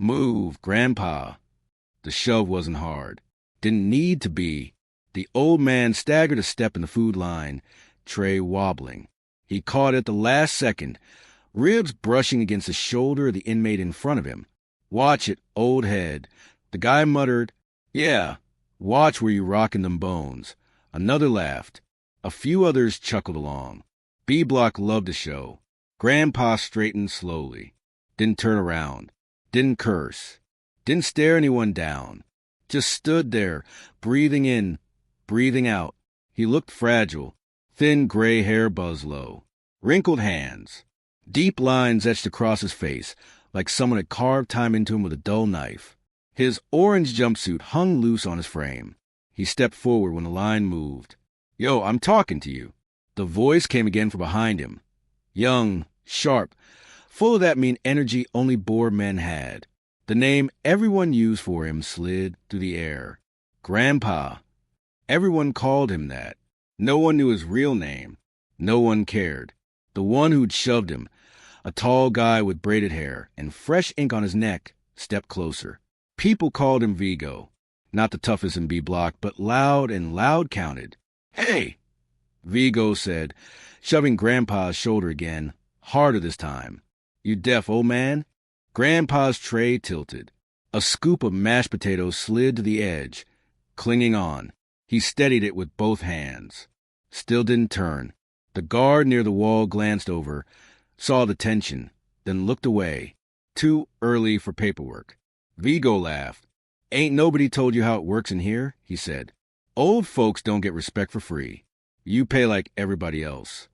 Move, Grandpa. The shove wasn't hard. Didn't need to be. The old man staggered a step in the food line, tray wobbling. He caught it at the last second, ribs brushing against the shoulder of the inmate in front of him. Watch it, old head. The guy muttered, "Yeah, watch where you rockin' them bones." Another laughed. A few others chuckled along. B-Block loved the show. Grandpa straightened slowly. Didn't turn around. Didn't curse. Didn't stare anyone down. Just stood there, breathing in, breathing out. He looked fragile. Thin gray hair buzzed low. Wrinkled hands. Deep lines etched across his face, like someone had carved time into him with a dull knife. His orange jumpsuit hung loose on his frame. He stepped forward when the line moved. "Yo, I'm talking to you." The voice came again from behind him. Young, sharp, full of that mean energy only Boer men had. The name everyone used for him slid through the air. Grandpa. Everyone called him that. No one knew his real name. No one cared. The one who'd shoved him, a tall guy with braided hair and fresh ink on his neck, stepped closer. People called him Vigo. Not the toughest in B-Block, but loud and loud counted. "Hey!" Vigo said, shoving Grandpa's shoulder again, harder this time. "You deaf, old man?" Grandpa's tray tilted. A scoop of mashed potatoes slid to the edge, clinging on. He steadied it with both hands. Still didn't turn. The guard near the wall glanced over, saw the tension, then looked away. Too early for paperwork. Vigo laughed. "Ain't nobody told you how it works in here?" he said. "Old folks don't get respect for free. You pay like everybody else."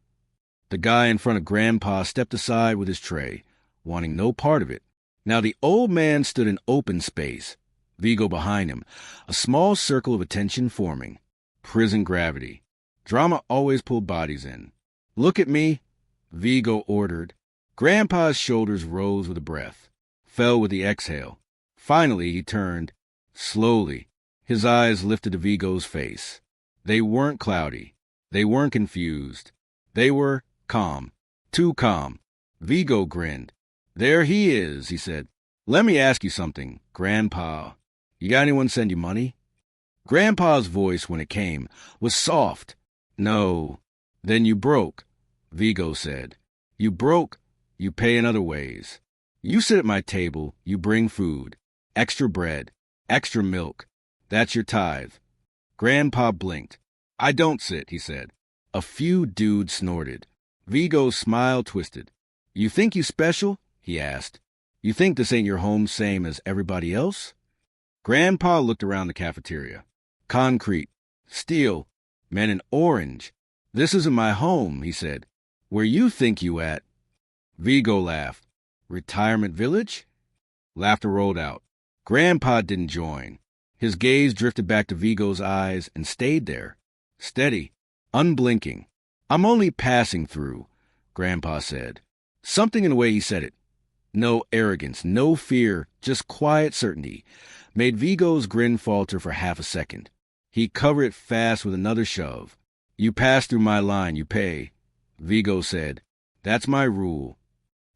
The guy in front of Grandpa stepped aside with his tray, wanting no part of it. Now the old man stood in open space, Vigo behind him, a small circle of attention forming. Prison gravity. Drama always pulled bodies in. "Look at me," Vigo ordered. Grandpa's shoulders rose with a breath, fell with the exhale. Finally he turned, slowly. His eyes lifted to Vigo's face. They weren't cloudy. They weren't confused. They were calm. Too calm. Vigo grinned. "There he is," he said. "Let me ask you something, Grandpa. You got anyone send you money?" Grandpa's voice, when it came, was soft. "No." "Then you broke," Vigo said. "You broke, you pay in other ways. You sit at my table, you bring food. Extra bread, extra milk. That's your tithe." Grandpa blinked. "I don't sit," he said. A few dudes snorted. Vigo's smile twisted. "You think you special?" he asked. "You think this ain't your home same as everybody else?" Grandpa looked around the cafeteria. Concrete. Steel. Men in orange. "This isn't my home," he said. "Where you think you at?" Vigo laughed. "Retirement village?" Laughter rolled out. Grandpa didn't join. His gaze drifted back to Vigo's eyes and stayed there. Steady. Unblinking. "I'm only passing through," Grandpa said. Something in the way he said it, no arrogance, no fear, just quiet certainty, made Vigo's grin falter for half a second. He covered it fast with another shove. "You pass through my line, you pay," Vigo said. "That's my rule."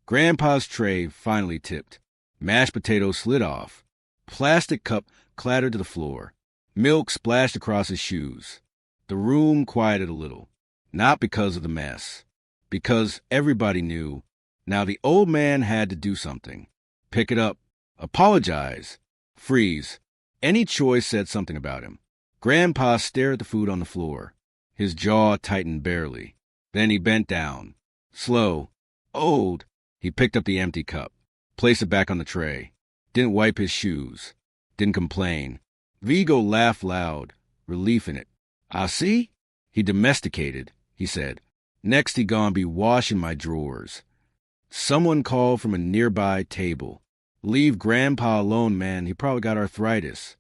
Grandpa's tray finally tipped. Mashed potatoes slid off. Plastic cup clattered to the floor. Milk splashed across his shoes. The room quieted a little. Not because of the mess. Because everybody knew. Now the old man had to do something. Pick it up. Apologize. Freeze. Any choice said something about him. Grandpa stared at the food on the floor. His jaw tightened barely. Then he bent down. Slow. Old. He picked up the empty cup. Placed it back on the tray. Didn't wipe his shoes. Didn't complain. Vigo laughed loud. Relief in it. "I see?" "He domesticated," he said. "Next he gonna be washing my drawers." Someone called from a nearby table. "Leave Grandpa alone, man. He probably got arthritis."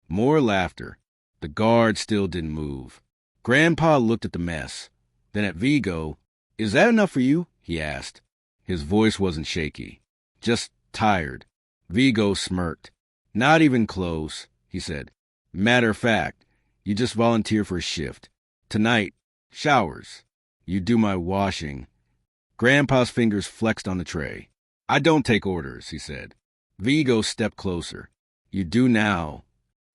More laughter. The guard still didn't move. Grandpa looked at the mess. Then at Vigo. "Is that enough for you?" he asked. His voice wasn't shaky. Just tired. Vigo smirked. "Not even close," he said. "Matter of fact, you just volunteer for a shift. Tonight, showers. You do my washing." Grandpa's fingers flexed on the tray. "I don't take orders," he said. Vigo stepped closer. You do now.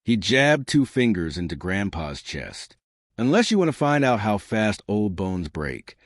He jabbed 2 fingers into Grandpa's chest. Unless you want to find out how fast old bones break.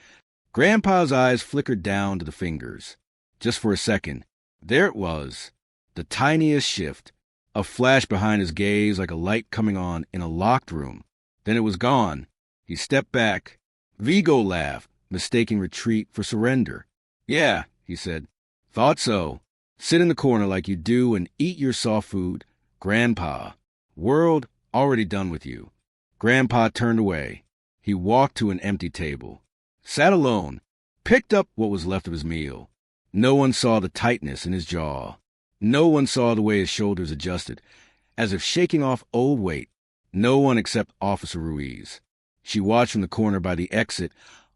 Grandpa's eyes flickered down to the fingers. Just for a second, there it was, the tiniest shift, a flash behind his gaze like a light coming on in a locked room. Then it was gone. He stepped back. Vigo laughed, mistaking retreat for surrender. Yeah, he said. Thought so. Sit in the corner like you do and eat your soft food. Grandpa. World already done with you. Grandpa turned away. He walked to an empty table. Sat alone. Picked up what was left of his meal. No one saw the tightness in his jaw. No one saw the way his shoulders adjusted, as if shaking off old weight. No one except Officer Ruiz. She watched from the corner by the exit,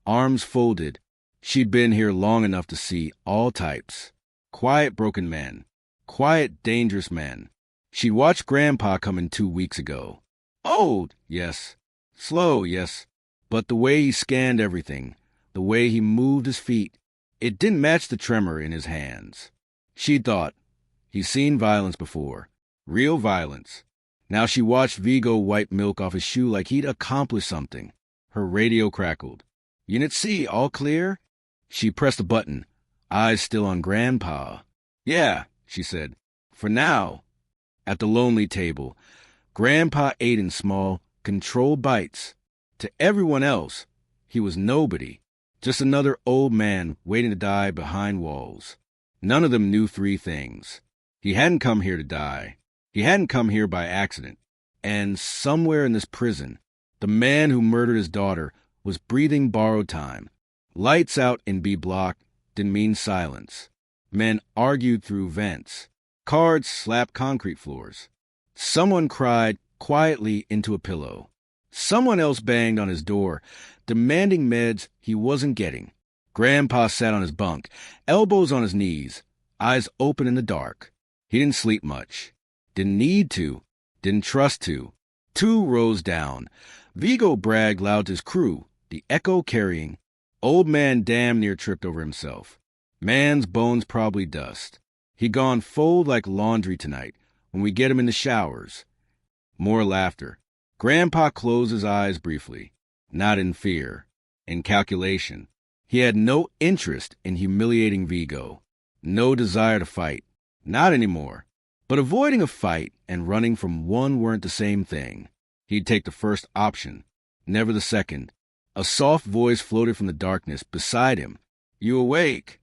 arms folded. She'd been here long enough to see all types. Quiet, broken men. Quiet, dangerous men. She'd watched Grandpa come in 2 weeks ago. Old, yes. Slow, yes. But the way he scanned everything, the way he moved his feet, it didn't match the tremor in his hands. She thought, he's seen violence before. Real violence. Now she watched Vigo wipe milk off his shoe like he'd accomplished something. Her radio crackled. Unit C, all clear? She pressed a button, eyes still on Grandpa. Yeah, she said. For now. At the lonely table, Grandpa ate in small, controlled bites. To everyone else, he was nobody. Just another old man waiting to die behind walls. None of them knew 3 things. He hadn't come here to die. He hadn't come here by accident. And somewhere in this prison, the man who murdered his daughter was breathing borrowed time. Lights out in B Block didn't mean silence. Men argued through vents. Cards slapped concrete floors. Someone cried quietly into a pillow. Someone else banged on his door, demanding meds he wasn't getting. Grandpa sat on his bunk, elbows on his knees, eyes open in the dark. He didn't sleep much. Didn't need to. Didn't trust to. 2 rows down, Vigo bragged loud to his crew, the echo carrying. Old man damn near tripped over himself. Man's bones probably dust. He gone fold like laundry tonight when we get him in the showers. More laughter. Grandpa closed his eyes briefly, not in fear, in calculation. He had no interest in humiliating Vigo, no desire to fight, not anymore. But avoiding a fight and running from one weren't the same thing. He'd take the first option, never the second. A soft voice floated from the darkness beside him. You awake?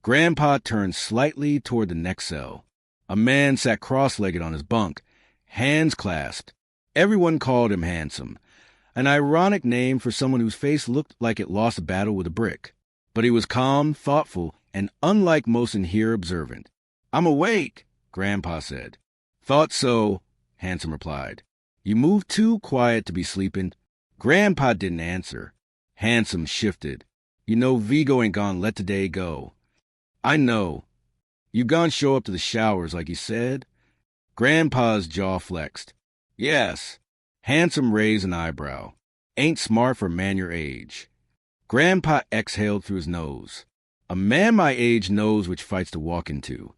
Grandpa turned slightly toward the next cell. A man sat cross-legged on his bunk, hands clasped. Everyone called him handsome, an ironic name for someone whose face looked like it lost a battle with a brick. But he was calm, thoughtful, and unlike most in here observant. I'm awake, Grandpa said. Thought so, Handsome replied. You moved too quiet to be sleeping. Grandpa didn't answer. Handsome shifted. You know Vigo ain't gone let today go. I know. You gone show up to the showers like he said? Grandpa's jaw flexed. Yes. Handsome raised an eyebrow. Ain't smart for a man your age. Grandpa exhaled through his nose. A man my age knows which fights to walk into.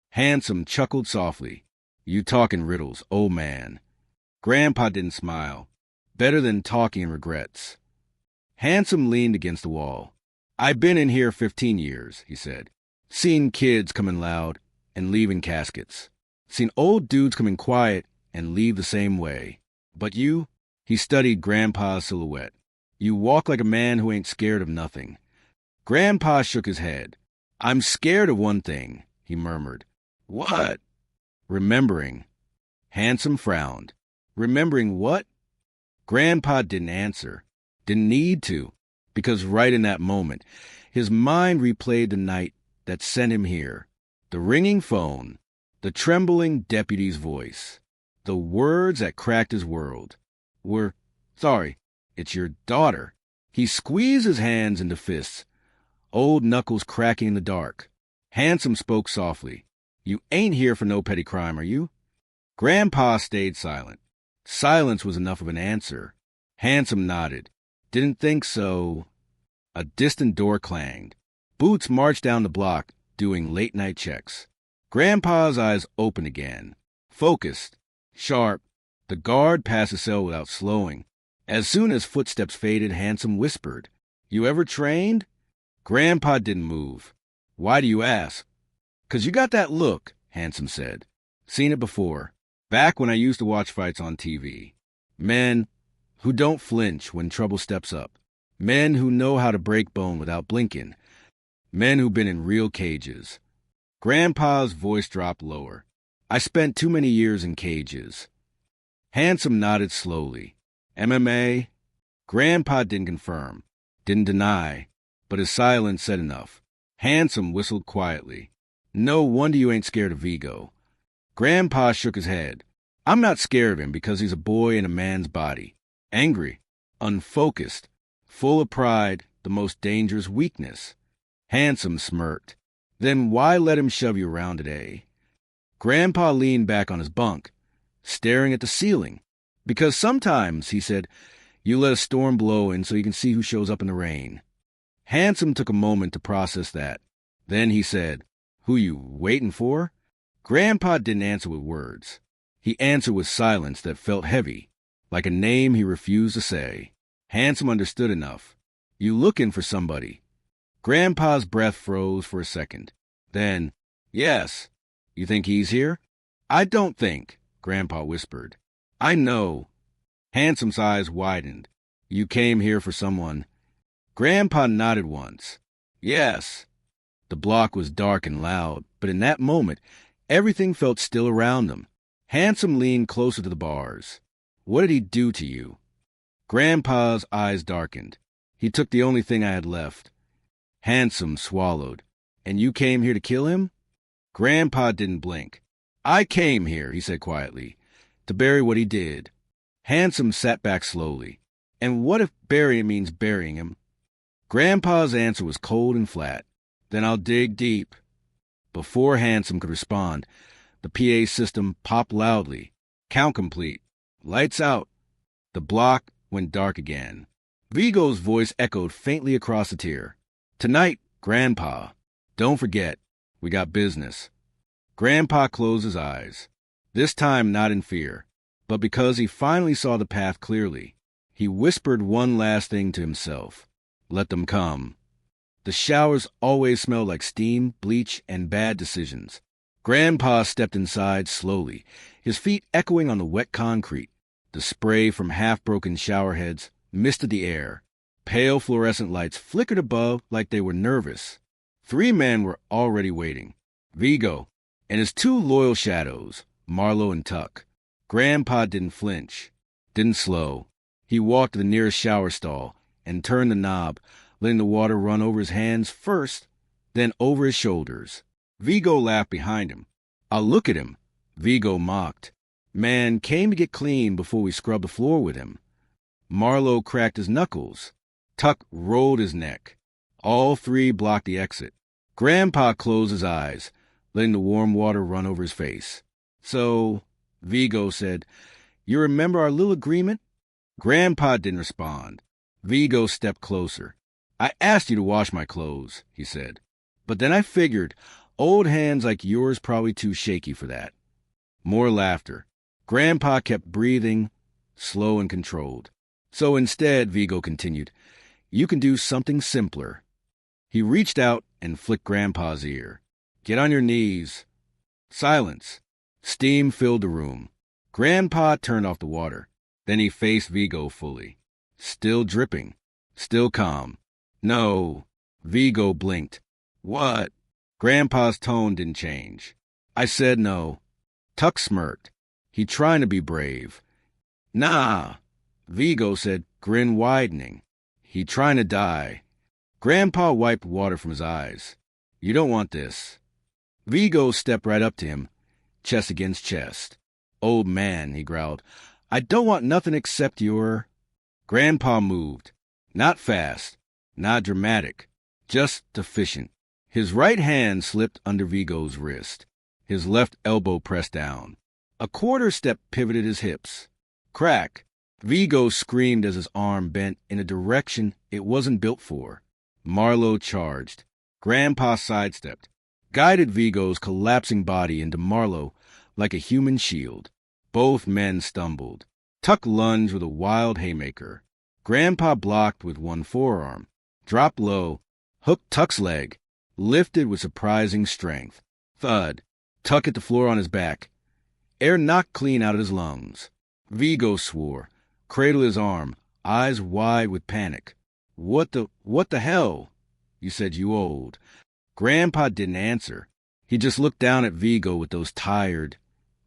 Handsome chuckled softly. You talking riddles, old man. Grandpa didn't smile. Better than talking in regrets. Handsome leaned against the wall. I've been in here 15 years, he said. Seen kids come in loud and leave in caskets. Seen old dudes come in quiet and leave the same way. But you, he studied Grandpa's silhouette. You walk like a man who ain't scared of nothing. Grandpa shook his head. I'm scared of one thing, he murmured. What? Remembering. Handsome frowned. Remembering what? Grandpa didn't answer. Didn't need to, because right in that moment, his mind replayed the night that sent him here. The ringing phone, the trembling deputy's voice, the words that cracked his world were, sorry, it's your daughter. He squeezed his hands into fists, old knuckles cracking in the dark. Handsome spoke softly. You ain't here for no petty crime, are you? Grandpa stayed silent. Silence was enough of an answer. Handsome nodded. Didn't think so. A distant door clanged. Boots marched down the block, doing late-night checks. Grandpa's eyes opened again, focused, sharp. The guard passed the cell without slowing. As soon as footsteps faded, Handsome whispered, "You ever trained?" Grandpa didn't move. "Why do you ask?" "'Cause you got that look," Handsome said. "Seen it before. Back when I used to watch fights on TV. Men who don't flinch when trouble steps up. Men who know how to break bone without blinking. Men who've been in real cages." Grandpa's voice dropped lower. "I spent too many years in cages." Handsome nodded slowly. "MMA?" Grandpa didn't confirm, didn't deny, but his silence said enough. Handsome whistled quietly. "No wonder you ain't scared of Vigo." Grandpa shook his head. "I'm not scared of him because he's a boy in a man's body. Angry, unfocused, full of pride, the most dangerous weakness." Handsome smirked. "Then why let him shove you around today?" Grandpa leaned back on his bunk, staring at the ceiling. "Because sometimes," he said, "you let a storm blow in so you can see who shows up in the rain." Handsome took a moment to process that. Then he said, "Who you waiting for?" Grandpa didn't answer with words. He answered with silence that felt heavy, like a name he refused to say. Handsome understood enough. "You looking for somebody?" Grandpa's breath froze for a second. Then, "Yes." "You think he's here?" "I don't think," Grandpa whispered. "I know." Handsome's eyes widened. "You came here for someone?" Grandpa nodded once. "Yes." The block was dark and loud, but in that moment, everything felt still around him. Handsome leaned closer to the bars. "What did he do to you?" Grandpa's eyes darkened. "He took the only thing I had left." Handsome swallowed. "And you came here to kill him?" Grandpa didn't blink. "I came here," he said quietly, "to bury what he did." Handsome sat back slowly. "And what if burying means burying him?" Grandpa's answer was cold and flat. "Then I'll dig deep." Before Handsome could respond, the PA system popped loudly. "Count complete. Lights out." The block went dark again. Vigo's voice echoed faintly across the tier. "Tonight, Grandpa. Don't forget, we got business." Grandpa closed his eyes, this time not in fear, but because he finally saw the path clearly. He whispered one last thing to himself. "Let them come." The showers always smelled like steam, bleach, and bad decisions. Grandpa stepped inside slowly, his feet echoing on the wet concrete. The spray from half-broken shower heads misted the air. Pale fluorescent lights flickered above like they were nervous. 3 men were already waiting. Vigo and his 2 loyal shadows, Marlowe and Tuck. Grandpa didn't flinch, didn't slow. He walked to the nearest shower stall and turned the knob, letting the water run over his hands first, then over his shoulders. Vigo laughed behind him. "I'll look at him," Vigo mocked. "Man came to get clean before we scrubbed the floor with him." Marlowe cracked his knuckles. Tuck rolled his neck. All 3 blocked the exit. Grandpa closed his eyes, letting the warm water run over his face. "So," Vigo said, "you remember our little agreement?" Grandpa didn't respond. Vigo stepped closer. "I asked you to wash my clothes," he said. "But then I figured old hands like yours probably too shaky for that." More laughter. Grandpa kept breathing, slow and controlled. "So instead," Vigo continued, "you can do something simpler." He reached out and flicked Grandpa's ear. "Get on your knees." Silence. Steam filled the room. Grandpa turned off the water. Then he faced Vigo fully. Still dripping. Still calm. "No." Vigo blinked. "What?" Grandpa's tone didn't change. "I said no." Tuck smirked. He trying to be brave. "Nah." Vigo said, grin widening. "He trying to die." Grandpa wiped water from his eyes. "You don't want this." Vigo stepped right up to him, chest against chest. "Old man," he growled, "I don't want nothing except your—" Grandpa moved. Not fast, not dramatic, just efficient. His right hand slipped under Vigo's wrist. His left elbow pressed down. A quarter step pivoted his hips. Crack. Vigo screamed as his arm bent in a direction it wasn't built for. Marlowe charged. Grandpa sidestepped. guided Vigo's collapsing body into Marlowe like a human shield. Both men stumbled. Tuck lunged with a wild haymaker. Grandpa blocked with one forearm, dropped low, hooked Tuck's leg, lifted with surprising strength. Thud. Tuck hit the floor on his back. Air knocked clean out of his lungs. Vigo swore, cradled his arm, eyes wide with panic. What the hell? You said you old. Grandpa didn't answer. He just looked down at Vigo with those tired,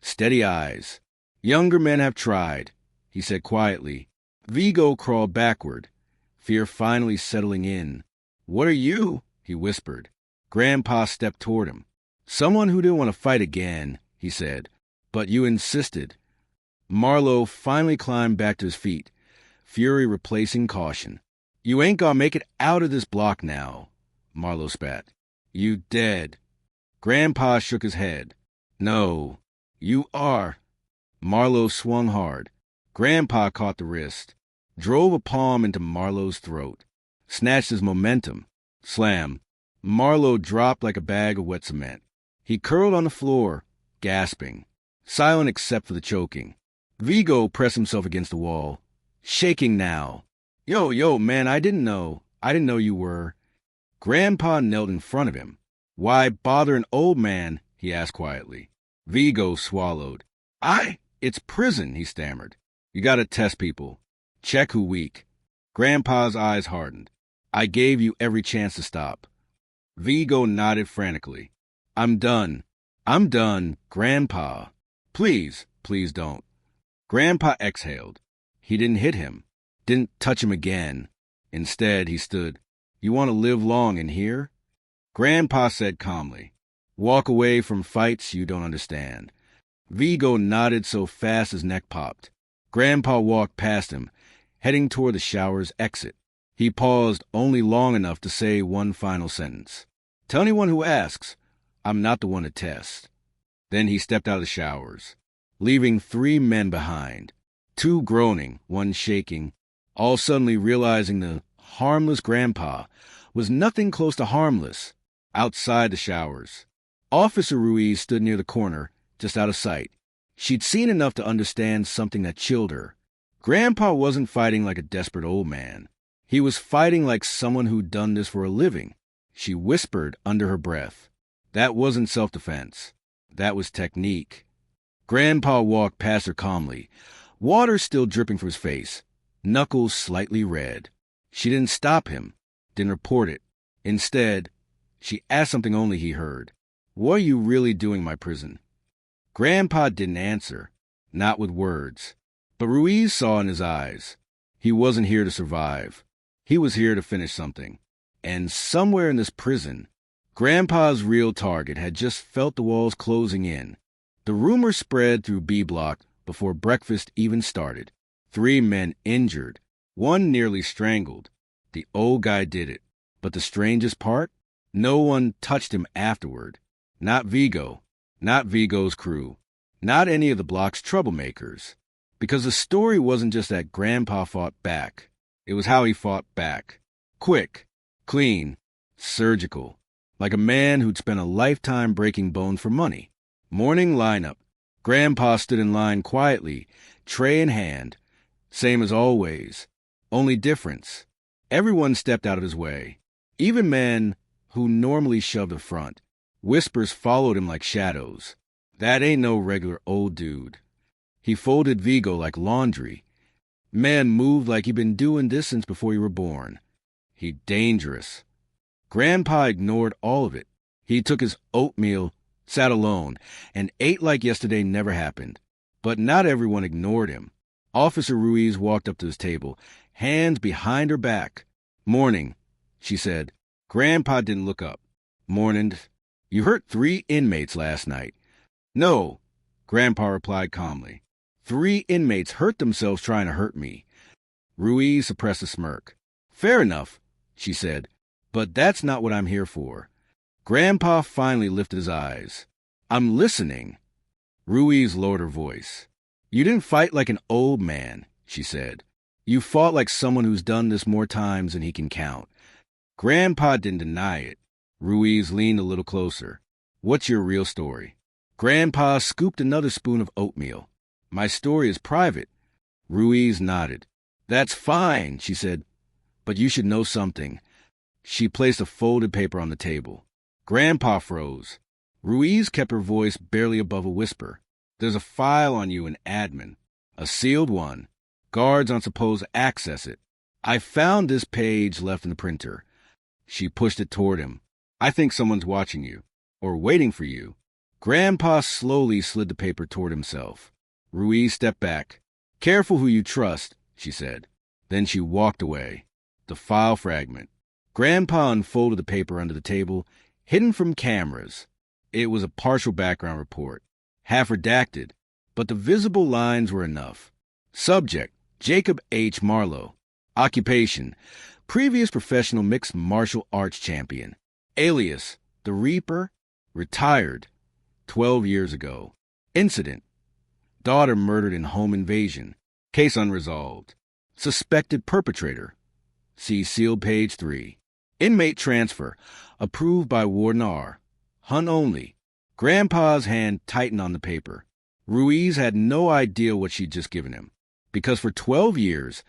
steady eyes. Younger men have tried, he said quietly. Vigo crawled backward, fear finally settling in. What are you? He whispered. Grandpa stepped toward him. Someone who didn't want to fight again, he said. But you insisted. Marlowe finally climbed back to his feet, fury replacing caution. You ain't gonna make it out of this block now, Marlowe spat. You dead. Grandpa shook his head. No, you are. Marlowe swung hard. Grandpa caught the wrist, drove a palm into Marlowe's throat, snatched his momentum. Slam. Marlowe dropped like a bag of wet cement. He curled on the floor, gasping, silent except for the choking. Vigo pressed himself against the wall, shaking now. Yo, man, I didn't know you were. Grandpa knelt in front of him. Why bother an old man? He asked quietly. Vigo swallowed. It's prison, he stammered. You gotta test people. Check who weak. Grandpa's eyes hardened. I gave you every chance to stop. Vigo nodded frantically. I'm done, Grandpa. Please don't. Grandpa exhaled. He didn't hit him, didn't touch him again. Instead, he stood. You want to live long in here? Grandpa said calmly. Walk away from fights you don't understand. Vigo nodded so fast his neck popped. Grandpa walked past him, heading toward the shower's exit. He paused only long enough to say one final sentence. Tell anyone who asks, I'm not the one to test. Then he stepped out of the showers, leaving 3 men behind, 2 groaning, 1 shaking, all suddenly realizing the harmless Grandpa was nothing close to harmless outside the showers. Officer Ruiz stood near the corner, just out of sight. She'd seen enough to understand something that chilled her. Grandpa wasn't fighting like a desperate old man. He was fighting like someone who'd done this for a living. She whispered under her breath. That wasn't self-defense. That was technique. Grandpa walked past her calmly, water still dripping from his face, knuckles slightly red. She didn't stop him, didn't report it. Instead, she asked something only he heard. What are you really doing in my prison? Grandpa didn't answer, not with words. But Ruiz saw in his eyes. He wasn't here to survive. He was here to finish something. And somewhere in this prison, Grandpa's real target had just felt the walls closing in. The rumor spread through B Block before breakfast even started. 3 men injured, 1 nearly strangled. The old guy did it. But the strangest part? No one touched him afterward. Not Vigo. Not Vigo's crew. Not any of the block's troublemakers. Because the story wasn't just that Grandpa fought back. It was how he fought back. Quick, clean, surgical. Like a man who'd spent a lifetime breaking bones for money. Morning lineup. Grandpa stood in line quietly, tray in hand. Same as always. Only difference. Everyone stepped out of his way. Even men who normally shoved the front. Whispers followed him like shadows. That ain't no regular old dude. He folded Vigo like laundry. Man moved like he'd been doing this since before you were born. He dangerous. Grandpa ignored all of it. He took his oatmeal, sat alone, and ate like yesterday never happened. But not everyone ignored him. Officer Ruiz walked up to his table, hands behind her back. Morning, she said. Grandpa didn't look up. Morning. You hurt 3 inmates last night. No, Grandpa replied calmly. 3 inmates hurt themselves trying to hurt me. Ruiz suppressed a smirk. Fair enough, she said, but that's not what I'm here for. Grandpa finally lifted his eyes. I'm listening. Ruiz lowered her voice. You didn't fight like an old man, she said. You fought like someone who's done this more times than he can count. Grandpa didn't deny it. Ruiz leaned a little closer. What's your real story? Grandpa scooped another spoon of oatmeal. My story is private. Ruiz nodded. That's fine, she said, but you should know something. She placed a folded paper on the table. Grandpa froze. Ruiz kept her voice barely above a whisper. There's a file on you in admin. A sealed one. Guards aren't supposed to access it. I found this page left in the printer. She pushed it toward him. I think someone's watching you. Or waiting for you. Grandpa slowly slid the paper toward himself. Ruiz stepped back. Careful who you trust, she said. Then she walked away. The file fragment. Grandpa unfolded the paper under the table, hidden from cameras. It was a partial background report, half redacted, but the visible lines were enough. Subject, Jacob H. Marlowe. Occupation, previous professional mixed martial arts champion. Alias, The Reaper. Retired, 12 years ago. Incident, daughter murdered in home invasion. Case unresolved. Suspected perpetrator. See sealed page 3. Inmate transfer, approved by Warden R. Hunt only. Grandpa's hand tightened on the paper. Ruiz had no idea what she'd just given him, because for 12 years,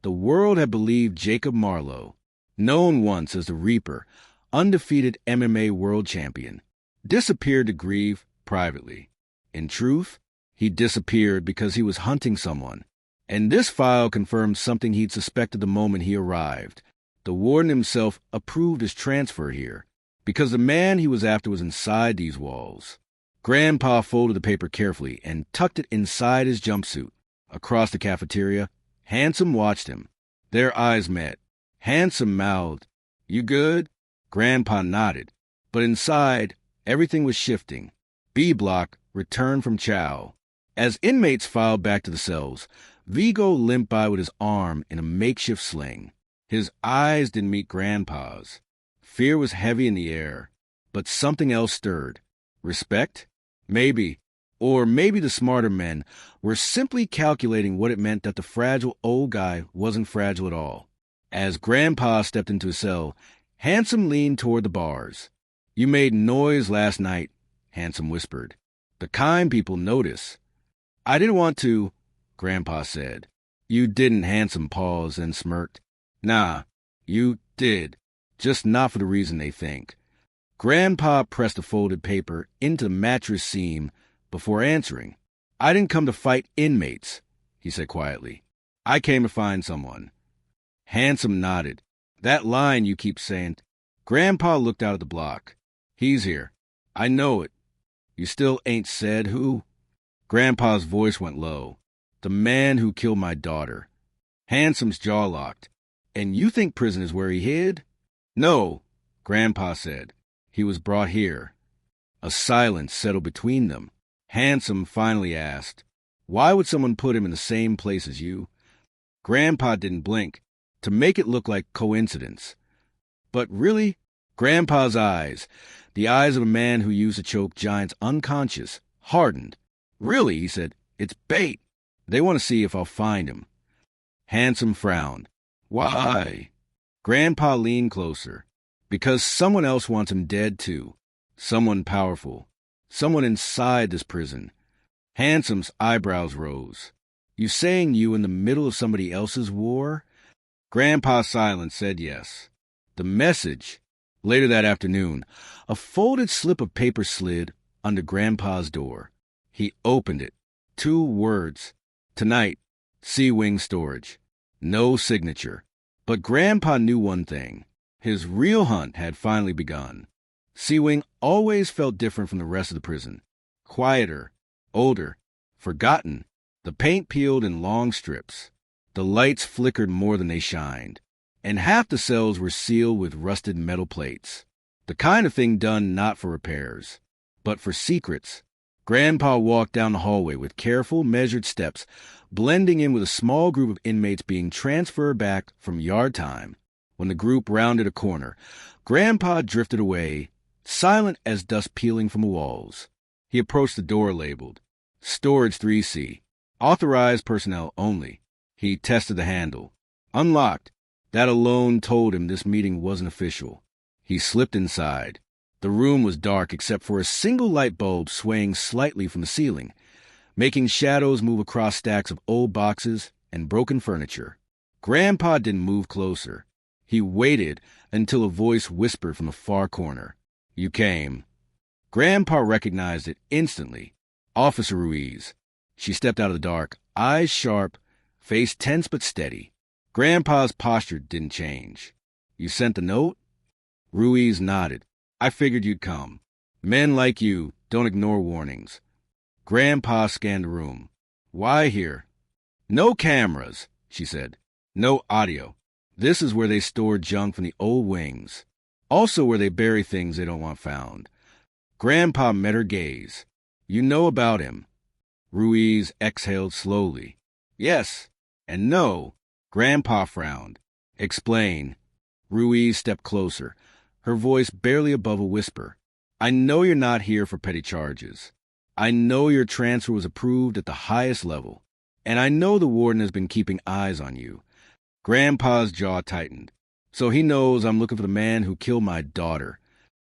the world had believed Jacob Marlowe, known once as the Reaper, undefeated MMA World Champion, disappeared to grieve privately. In truth, he disappeared because he was hunting someone, and this file confirmed something he'd suspected the moment he arrived. The warden himself approved his transfer here, because the man he was after was inside these walls. Grandpa folded the paper carefully and tucked it inside his jumpsuit. Across the cafeteria, Handsome watched him. Their eyes met. Handsome mouthed, "You good?" Grandpa nodded. But inside, everything was shifting. B Block returned from chow. As inmates filed back to the cells, Vigo limped by with his arm in a makeshift sling. His eyes didn't meet Grandpa's. Fear was heavy in the air, but something else stirred. Respect? Maybe. Or maybe the smarter men were simply calculating what it meant that the fragile old guy wasn't fragile at all. As Grandpa stepped into his cell, Handsome leaned toward the bars. "You made noise last night," Handsome whispered. "The kind people notice." "I didn't want to," Grandpa said. "You didn't," Handsome paused and smirked. "Nah, you did. Just not for the reason they think." Grandpa pressed the folded paper into the mattress seam before answering. "I didn't come to fight inmates," he said quietly. "I came to find someone." Handsome nodded. "That line you keep saying." Grandpa looked out at the block. "He's here. I know it. You still ain't said who?" Grandpa's voice went low. "The man who killed my daughter." Handsome's jaw locked. "And you think prison is where he hid?" "No," Grandpa said. "He was brought here." A silence settled between them. Handsome finally asked, "Why would someone put him in the same place as you?" Grandpa didn't blink, to make it look like coincidence. But really, Grandpa's eyes, the eyes of a man who used to choke giants unconscious, hardened. "Really," he said, "it's bait. They want to see if I'll find him." Handsome frowned. "Why?" Grandpa leaned closer. "Because someone else wants him dead, too. Someone powerful. Someone inside this prison." Handsome's eyebrows rose. "You saying you in the middle of somebody else's war?" Grandpa's silence said yes. The message. Later that afternoon, a folded slip of paper slid under Grandpa's door. He opened it. 2 words. "Tonight, C-Wing storage." No signature. But Grandpa knew one thing. His real hunt had finally begun. C-Wing always felt different from the rest of the prison. Quieter, older, forgotten. The paint peeled in long strips. The lights flickered more than they shined. And half the cells were sealed with rusted metal plates. The kind of thing done not for repairs, but for secrets. Grandpa walked down the hallway with careful, measured steps, blending in with a small group of inmates being transferred back from yard time. When the group rounded a corner, Grandpa drifted away, silent as dust peeling from the walls. He approached the door labeled Storage 3C, authorized personnel only. He tested the handle. Unlocked. That alone told him this meeting wasn't official. He slipped inside. The room was dark except for a single light bulb swaying slightly from the ceiling, making shadows move across stacks of old boxes and broken furniture. Grandpa didn't move closer. He waited until a voice whispered from the far corner. "You came." Grandpa recognized it instantly. Officer Ruiz. She stepped out of the dark, eyes sharp, face tense but steady. Grandpa's posture didn't change. "You sent the note?" Ruiz nodded. "I figured you'd come. Men like you don't ignore warnings." Grandpa scanned the room. "Why here?" "No cameras," she said. "No audio. This is where they store junk from the old wings. Also where they bury things they don't want found." Grandpa met her gaze. "You know about him." Ruiz exhaled slowly. "Yes and no." Grandpa frowned. "Explain." Ruiz stepped closer, her voice barely above a whisper. "I know you're not here for petty charges. I know your transfer was approved at the highest level. And I know the warden has been keeping eyes on you." Grandpa's jaw tightened. "So he knows I'm looking for the man who killed my daughter."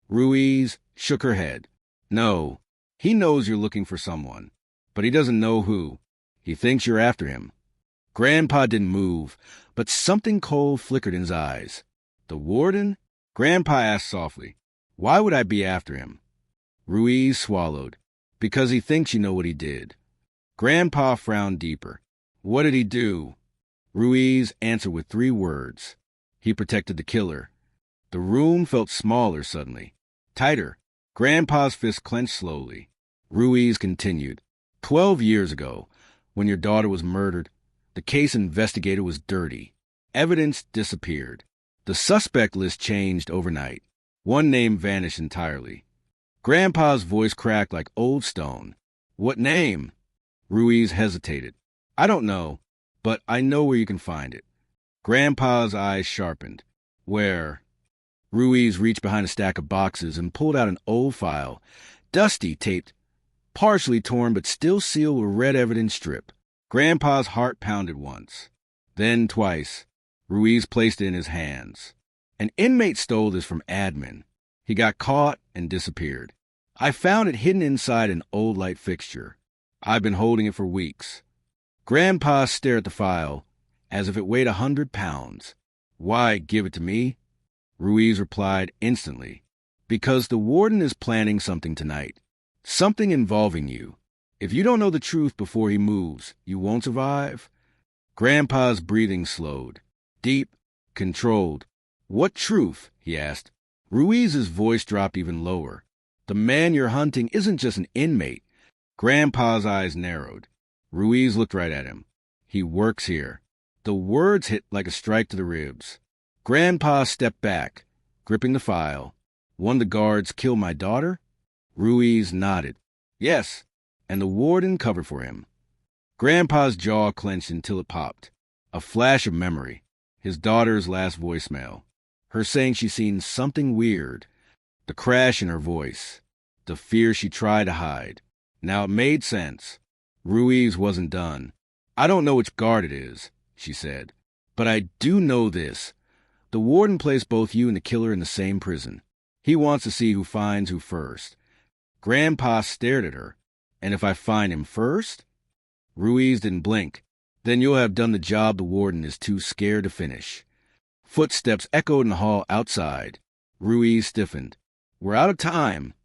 Ruiz shook her head. "No, he knows you're looking for someone, but he doesn't know who. He thinks you're after him." Grandpa didn't move, but something cold flickered in his eyes. "The warden?" Grandpa asked softly. "Why would I be after him?" Ruiz swallowed. "Because he thinks you know what he did." Grandpa frowned deeper. "What did he do?" Ruiz answered with 3 words. "He protected the killer." The room felt smaller suddenly. Tighter. Grandpa's fist clenched slowly. Ruiz continued. 12 years ago, when your daughter was murdered, the case investigator was dirty. Evidence disappeared. The suspect list changed overnight. One name vanished entirely. Grandpa's voice cracked like old stone. "What name?" Ruiz hesitated. "I don't know, but I know where you can find it." Grandpa's eyes sharpened. "Where?" Ruiz reached behind a stack of boxes and pulled out an old file, dusty, taped, partially torn but still sealed with a red evidence strip. Grandpa's heart pounded once, then twice. Ruiz placed it in his hands. "An inmate stole this from admin. He got caught and disappeared. I found it hidden inside an old light fixture. I've been holding it for weeks." Grandpa stared at the file as if it weighed 100 pounds. "Why give it to me?" Ruiz replied instantly. "Because the warden is planning something tonight. Something involving you. If you don't know the truth before he moves, you won't survive." Grandpa's breathing slowed. Deep, controlled. "What truth?" he asked. Ruiz's voice dropped even lower. "The man you're hunting isn't just an inmate." Grandpa's eyes narrowed. Ruiz looked right at him. "He works here." The words hit like a strike to the ribs. Grandpa stepped back, gripping the file. "One of the guards killed my daughter?" Ruiz nodded. "Yes, and the warden covered for him." Grandpa's jaw clenched until it popped. A flash of memory. His daughter's last voicemail. Her saying she'd seen something weird. The crash in her voice. The fear she tried to hide. Now it made sense. Ruiz wasn't done. "I don't know which guard it is," she said, "but I do know this. The warden placed both you and the killer in the same prison. He wants to see who finds who first." Grandpa stared at her. "And if I find him first?" Ruiz didn't blink. "Then you'll have done the job the warden is too scared to finish." Footsteps echoed in the hall outside. Ruiz stiffened. "We're out of time."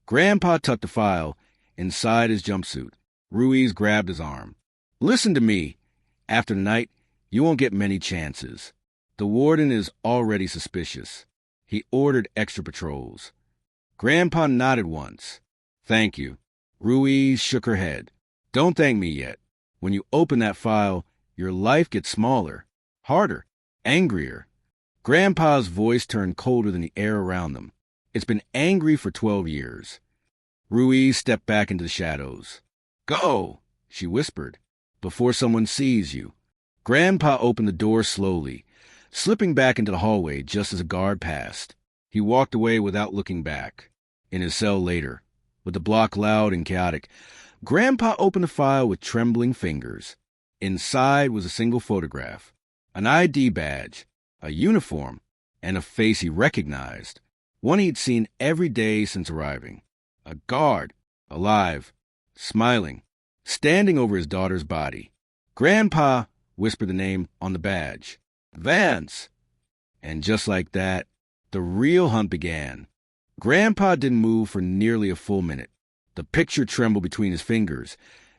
Grandpa tucked the file inside his jumpsuit. Ruiz grabbed his arm. "Listen to me. After tonight, you won't get many chances. The warden is already suspicious. He ordered extra patrols." Grandpa nodded once. "Thank you." Ruiz shook her head. "Don't thank me yet. When you open that file, your life gets smaller, harder, angrier." Grandpa's voice turned colder than the air around them. "It's been angry for 12 years." Ruiz stepped back into the shadows. "Go," she whispered, "before someone sees you." Grandpa opened the door slowly, slipping back into the hallway just as a guard passed. He walked away without looking back. In his cell later, with the block loud and chaotic, Grandpa opened the file with trembling fingers. Inside was a single photograph, an ID badge, a uniform, and a face he recognized. one he'd seen every day since arriving. A guard, alive, smiling, standing over his daughter's body. Grandpa whispered the name on the badge. Vance! And just like that, the real hunt began. Grandpa didn't move for nearly a full minute. The picture trembled between his fingers,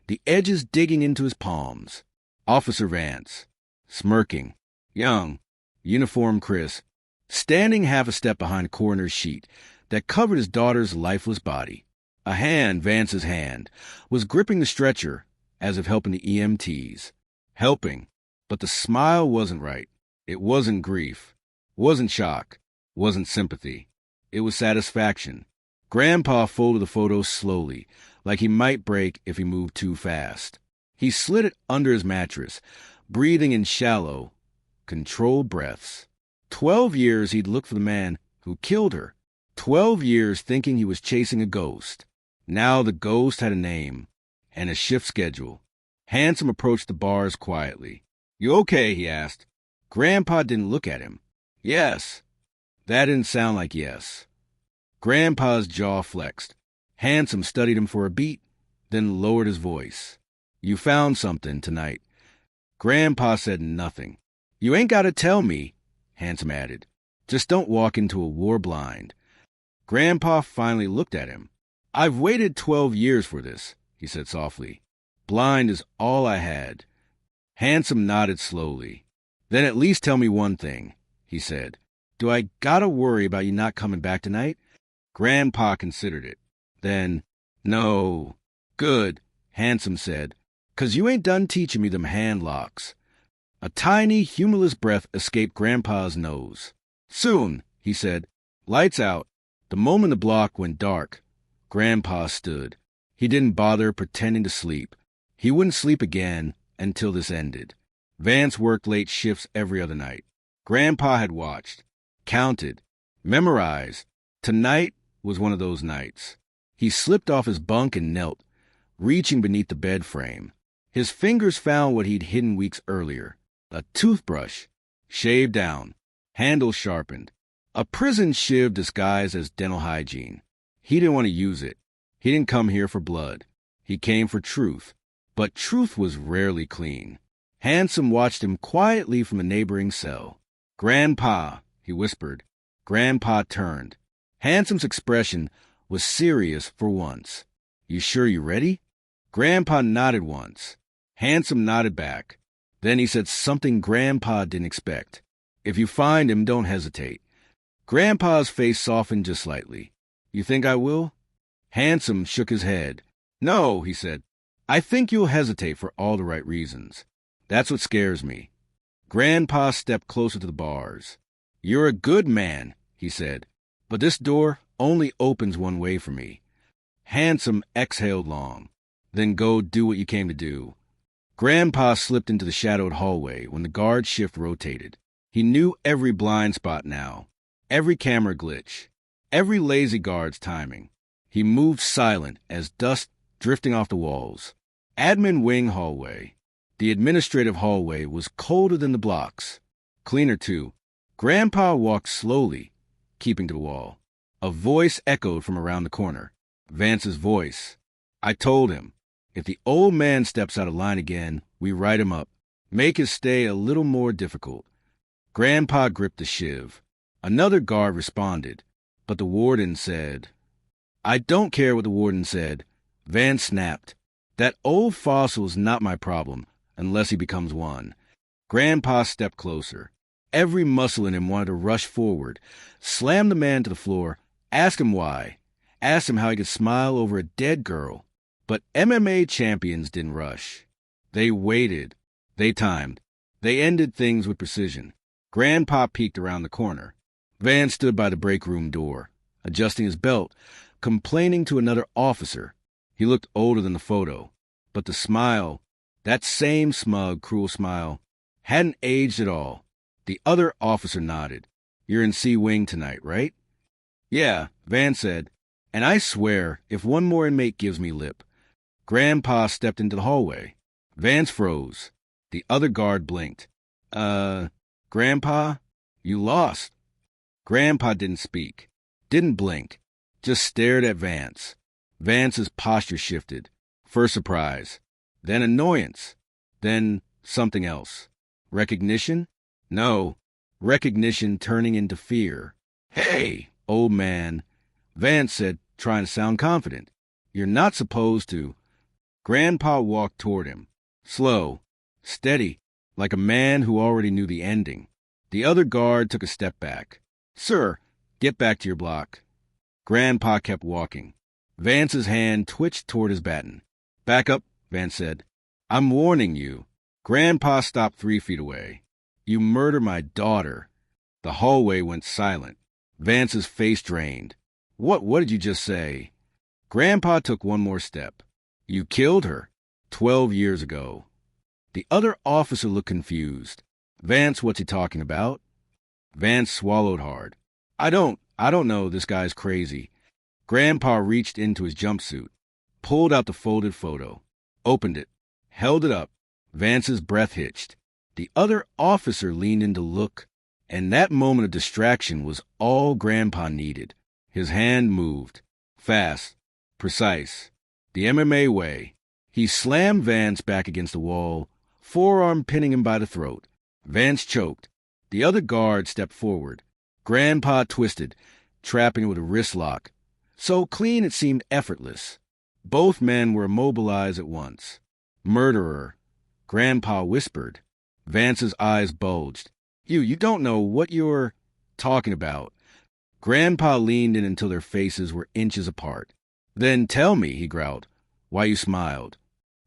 the edges digging into his palms. Officer Vance, smirking, young, uniform crisp, standing half a step behind a coroner's sheet that covered his daughter's lifeless body. A hand, Vance's hand, was gripping the stretcher as if helping the EMTs. Helping, but the smile wasn't right. It wasn't grief, wasn't shock, wasn't sympathy. It was satisfaction. Grandpa folded the photo slowly, like he might break if he moved too fast. He slid it under his mattress, breathing in shallow, controlled breaths. 12 years he'd looked for the man who killed her. 12 years thinking he was chasing a ghost. Now the ghost had a name and a shift schedule. Handsome approached the bars quietly. "You okay?" he asked. Grandpa didn't look at him. "Yes." That didn't sound like yes. Grandpa's jaw flexed. Handsome studied him for a beat, then lowered his voice. "You found something tonight." Grandpa said nothing. "You ain't got to tell me," Handsome added. "Just don't walk into a war blind." Grandpa finally looked at him. "I've waited 12 years for this," he said softly. "Blind is all I had." Handsome nodded slowly. "Then at least tell me one thing," he said. "Do I gotta worry about you not coming back tonight?" Grandpa considered it. Then, "No." "Good," Handsome said, "'cause you ain't done teaching me them hand locks." A tiny, humorless breath escaped Grandpa's nose. "Soon," he said. "Lights out." The moment the block went dark, Grandpa stood. He didn't bother pretending to sleep. He wouldn't sleep again until this ended. Vance worked late shifts every other night. Grandpa had watched, counted, memorized. Tonight was one of those nights. He slipped off his bunk and knelt, reaching beneath the bed frame. His fingers found what he'd hidden weeks earlier. A toothbrush, shaved down, handle sharpened. A prison shiv disguised as dental hygiene. He didn't want to use it. He didn't come here for blood. He came for truth. But truth was rarely clean. Handsome watched him quietly from a neighboring cell. "Grandpa," he whispered. Grandpa turned. Handsome's expression was serious for once. "You sure you ready?" Grandpa nodded once. Handsome nodded back. Then he said something Grandpa didn't expect. "If you find him, don't hesitate." Grandpa's face softened just slightly. "You think I will?" Handsome shook his head. "No," he said. "I think you'll hesitate for all the right reasons. That's what scares me." Grandpa stepped closer to the bars. "You're a good man," he said, "but this door only opens one way for me." Handsome exhaled long. "Then go do what you came to do." Grandpa slipped into the shadowed hallway when the guard shift rotated. He knew every blind spot now, every camera glitch, every lazy guard's timing. He moved silent as dust drifting off the walls. Admin wing hallway. The administrative hallway was colder than the blocks. Cleaner, too. Grandpa walked slowly, keeping to the wall. A voice echoed from around the corner. Vance's voice. "I told him, if the old man steps out of line again, we write him up. Make his stay a little more difficult." Grandpa gripped the shiv. Another guard responded, but the warden said, "I don't care what the warden said." Vance snapped. "That old fossil's not my problem, unless he becomes one." Grandpa stepped closer. Every muscle in him wanted to rush forward, slam the man to the floor, ask him why, ask him how he could smile over a dead girl. But MMA champions didn't rush. They waited. They timed. They ended things with precision. Grandpa peeked around the corner. Vance stood by the break room door, adjusting his belt, complaining to another officer. He looked older than the photo, but the smile, that same smug, cruel smile, hadn't aged at all. The other officer nodded. "You're in C-Wing tonight, right?" "Yeah," Vance said. "And I swear, if one more inmate gives me lip." Grandpa stepped into the hallway. Vance froze. The other guard blinked. Grandpa, you lost." Grandpa didn't speak, Didn't blink. Just stared at Vance. Vance's posture shifted. First surprise. Then annoyance. Then something else. Recognition? No. Recognition turning into fear. Hey, old man, Vance said, trying to sound confident. You're not supposed to. Grandpa walked toward him. Slow. Steady. Like a man who already knew the ending. The other guard took a step back. Sir, get back to your block. Grandpa kept walking. Vance's hand twitched toward his baton. Back up, Vance said. I'm warning you. Grandpa stopped 3 feet away. You murder my daughter. The hallway went silent. Vance's face drained. What did you just say? Grandpa took one more step. You killed her 12 years ago. The other officer looked confused. Vance, what's he talking about? Vance swallowed hard. I don't know, this guy's crazy. Grandpa reached into his jumpsuit, pulled out the folded photo, opened it, held it up. Vance's breath hitched. The other officer leaned in to look, and that moment of distraction was all Grandpa needed. His hand moved. Fast. Precise. The MMA way. He slammed Vance back against the wall, forearm pinning him by the throat. Vance choked. The other guard stepped forward. Grandpa twisted, trapping it with a wrist lock. So clean it seemed effortless. Both men were immobilized at once. Murderer. Grandpa whispered. Vance's eyes bulged. You don't know what you're talking about. Grandpa leaned in until their faces were inches apart. Then tell me, he growled, why you smiled.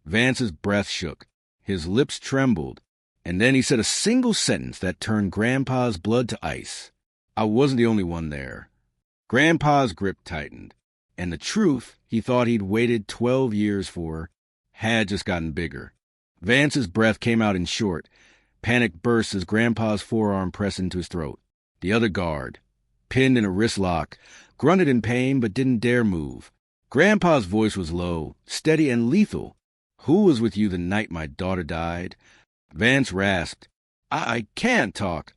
Vance's breath shook. His lips trembled. And then he said a single sentence that turned Grandpa's blood to ice. I wasn't the only one there. Grandpa's grip tightened. And the truth he thought he'd waited 12 years for had just gotten bigger. Vance's breath came out in short. Panic burst as Grandpa's forearm pressed into his throat. The other guard, pinned in a wrist lock, grunted in pain but didn't dare move. Grandpa's voice was low, steady, and lethal. Who was with you the night my daughter died? Vance rasped. I can't talk.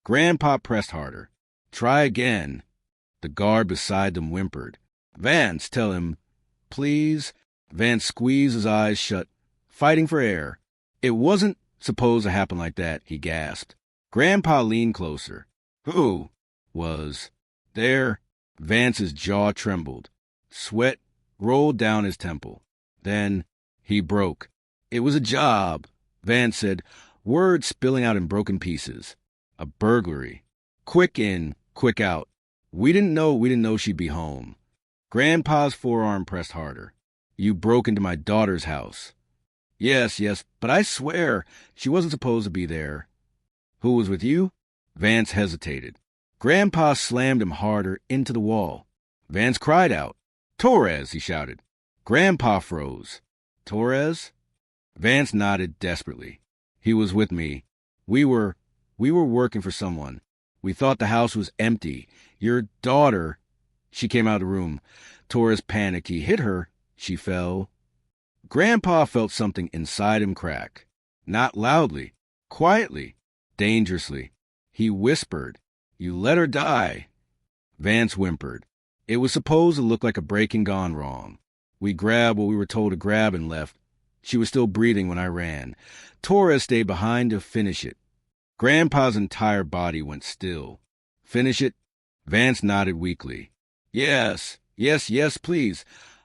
Grandpa pressed harder. Try again. The guard beside them whimpered. Vance, tell him. Please. Vance squeezed his eyes shut, fighting for air. It wasn't supposed to happen like that, he gasped. Grandpa leaned closer. Who was there? Vance's jaw trembled. Sweat rolled down his temple. Then he broke. It was a job, Vance said, words spilling out in broken pieces. A burglary. Quick in, quick out. We didn't know she'd be home. Grandpa's forearm pressed harder. You broke into my daughter's house. Yes, but I swear she wasn't supposed to be there. Who was with you? Vance hesitated. Grandpa slammed him harder into the wall. Vance cried out. Torres, he shouted. Grandpa froze. Torres? Vance nodded desperately. He was with me. We were working for someone. We thought the house was empty. Your daughter... She came out of the room. Torres panicked. He hit her. She fell. Grandpa felt something inside him crack. Not loudly. Quietly. Dangerously. He whispered, You let her die. Vance whimpered. It was supposed to look like a break-in gone wrong. We grabbed what we were told to grab and left. She was still breathing when I ran. Torres stayed behind to finish it. Grandpa's entire body went still. Finish it? Vance nodded weakly. Yes, please.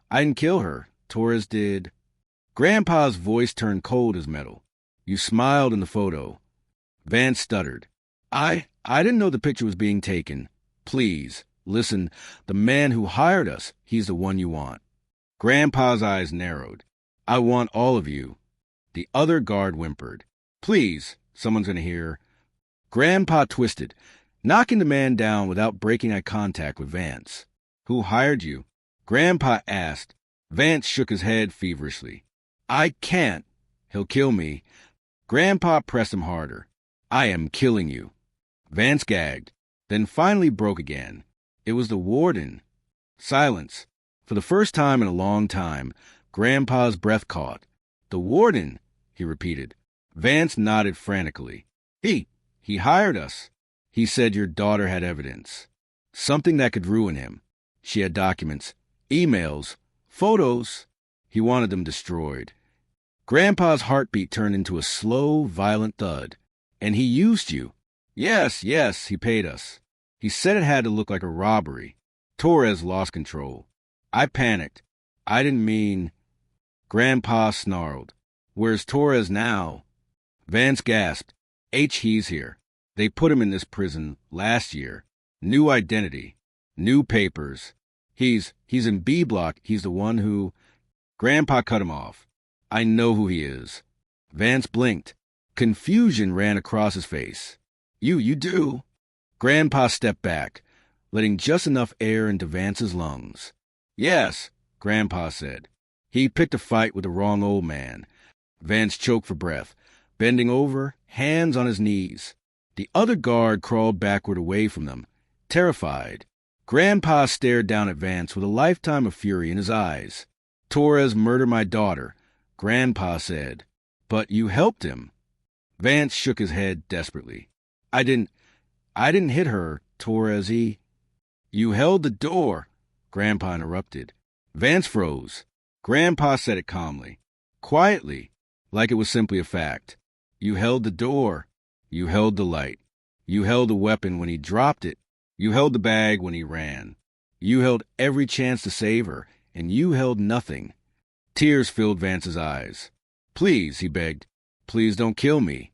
I didn't kill her. Torres did. Grandpa's voice turned cold as metal. You smiled in the photo. Vance stuttered. I didn't know the picture was being taken. Please, listen, the man who hired us, he's the one you want. Grandpa's eyes narrowed. I want all of you. The other guard whimpered. Please, someone's going to hear. Grandpa twisted, knocking the man down without breaking eye contact with Vance. Who hired you? Grandpa asked. Vance shook his head feverishly. I can't. He'll kill me. Grandpa pressed him harder. I am killing you. Vance gagged, then finally broke again. It was the warden. Silence. For the first time in a long time, Grandpa's breath caught. The warden, he repeated. Vance nodded frantically. He hired us. He said your daughter had evidence. Something that could ruin him. She had documents, emails, photos. He wanted them destroyed. Grandpa's heartbeat turned into a slow, violent thud. And he used you. Yes, he paid us. He said it had to look like a robbery. Torres lost control. I panicked. I didn't mean... Grandpa snarled. Where's Torres now? Vance gasped. He's here. They put him in this prison last year. New identity. New papers. He's in B block. He's the one who... Grandpa cut him off. I know who he is. Vance blinked. Confusion ran across his face. You do? Grandpa stepped back, letting just enough air into Vance's lungs. Yes, Grandpa said. He picked a fight with the wrong old man. Vance choked for breath, bending over, hands on his knees. The other guard crawled backward away from them, terrified. Grandpa stared down at Vance with a lifetime of fury in his eyes. Torres murdered my daughter, Grandpa said. But you helped him. Vance shook his head desperately. I didn't hit her, Torres. You held the door, Grandpa interrupted. Vance froze. Grandpa said it calmly, quietly, like it was simply a fact. You held the door. You held the light. You held the weapon when he dropped it. You held the bag when he ran. You held every chance to save her, and you held nothing. Tears filled Vance's eyes. Please, he begged. Please don't kill me.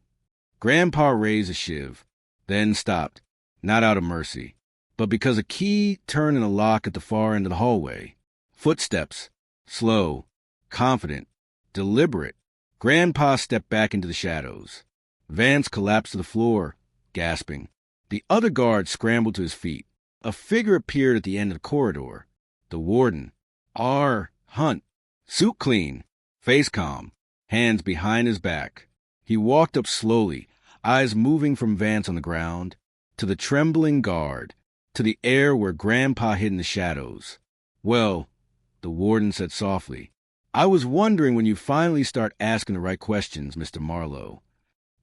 Grandpa raised a shiv, then stopped, not out of mercy, but because a key turned in a lock at the far end of the hallway. Footsteps, slow, confident, deliberate. Grandpa stepped back into the shadows. Vance collapsed to the floor, gasping. The other guard scrambled to his feet. A figure appeared at the end of the corridor. The warden, R. Hunt, suit clean, face calm, hands behind his back. He walked up slowly, eyes moving from Vance on the ground, to the trembling guard, to the air where Grandpa hid in the shadows. Well, the warden said softly, I was wondering when you finally start asking the right questions, Mr. Marlowe.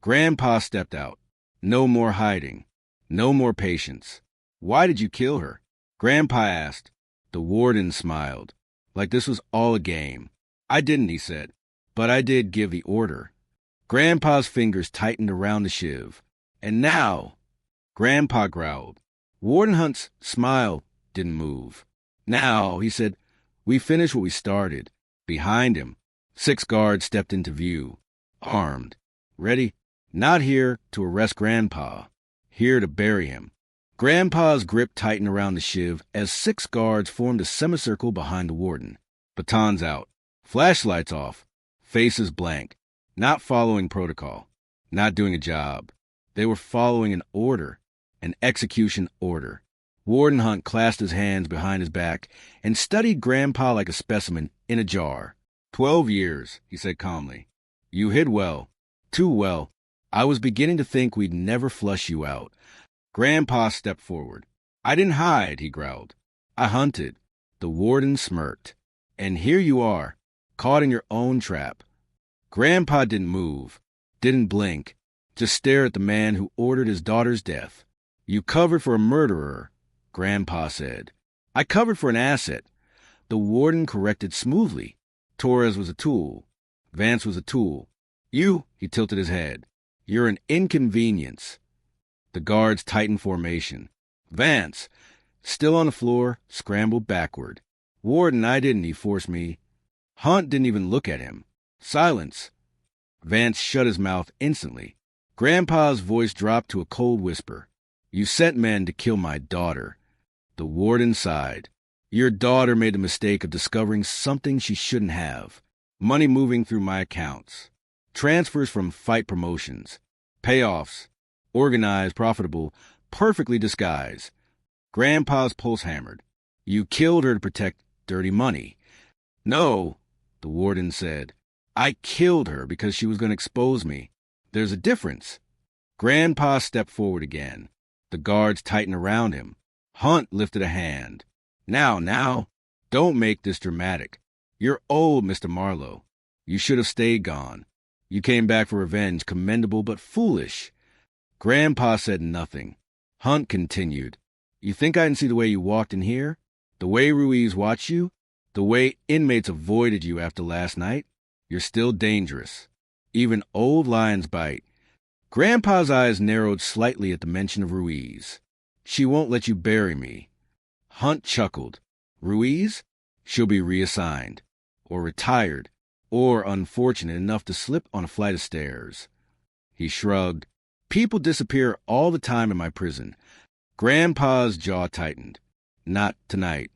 Grandpa stepped out. No more hiding. No more patience. Why did you kill her? Grandpa asked. The warden smiled, like this was all a game. I didn't, he said, but I did give the order. Grandpa's fingers tightened around the shiv. And now, Grandpa growled. Warden Hunt's smile didn't move. Now, he said, we finished what we started. Behind him, 6 guards stepped into view, armed. Ready? Not here to arrest Grandpa. Here to bury him. Grandpa's grip tightened around the shiv as 6 guards formed a semicircle behind the warden. Batons out. Flashlights off. Faces blank. Not following protocol. Not doing a job. They were following an order. An execution order. Warden Hunt clasped his hands behind his back and studied Grandpa like a specimen in a jar. 12 years, he said calmly. You hid well. Too well. I was beginning to think we'd never flush you out. Grandpa stepped forward. I didn't hide, he growled. I hunted. The warden smirked. And here you are, caught in your own trap. Grandpa didn't move, didn't blink, just stare at the man who ordered his daughter's death. You covered for a murderer, Grandpa said. I covered for an asset. The warden corrected smoothly. Torres was a tool. Vance was a tool. You, he tilted his head. You're an inconvenience. The guards tightened formation. Vance, still on the floor, scrambled backward. Warden, I didn't, he forced me. Hunt didn't even look at him. Silence. Vance shut his mouth instantly. Grandpa's voice dropped to a cold whisper. You sent men to kill my daughter. The warden sighed. Your daughter made the mistake of discovering something she shouldn't have. Money moving through my accounts. Transfers from fight promotions. Payoffs. Organized, profitable, perfectly disguised. Grandpa's pulse hammered. You killed her to protect dirty money. No, the warden said. I killed her because she was going to expose me. There's a difference. Grandpa stepped forward again. The guards tightened around him. Hunt lifted a hand. Now, don't make this dramatic. You're old, Mr. Marlowe. You should have stayed gone. You came back for revenge, commendable but foolish. Grandpa said nothing. Hunt continued. You think I didn't see the way you walked in here? The way Ruiz watched you? The way inmates avoided you after last night? You're still dangerous. Even old lions bite. Grandpa's eyes narrowed slightly at the mention of Ruiz. She won't let you bury me. Hunt chuckled. Ruiz? She'll be reassigned, or retired, or unfortunate enough to slip on a flight of stairs. He shrugged. People disappear all the time in my prison. Grandpa's jaw tightened. Not tonight.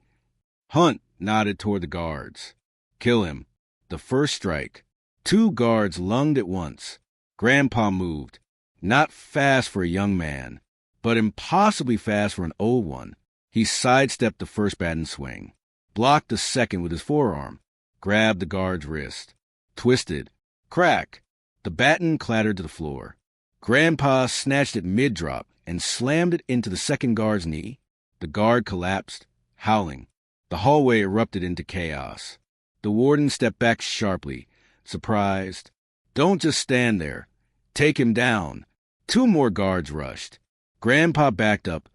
Hunt nodded toward the guards. Kill him. The first strike. 2 guards lunged at once. Grandpa moved. Not fast for a young man, but impossibly fast for an old one. He sidestepped the first baton swing, blocked the second with his forearm, grabbed the guard's wrist, twisted. Crack! The baton clattered to the floor. Grandpa snatched it mid-drop and slammed it into the second guard's knee. The guard collapsed, howling. The hallway erupted into chaos. The warden stepped back sharply, surprised. Don't just stand there. Take him down. 2 more guards rushed. Grandpa backed up,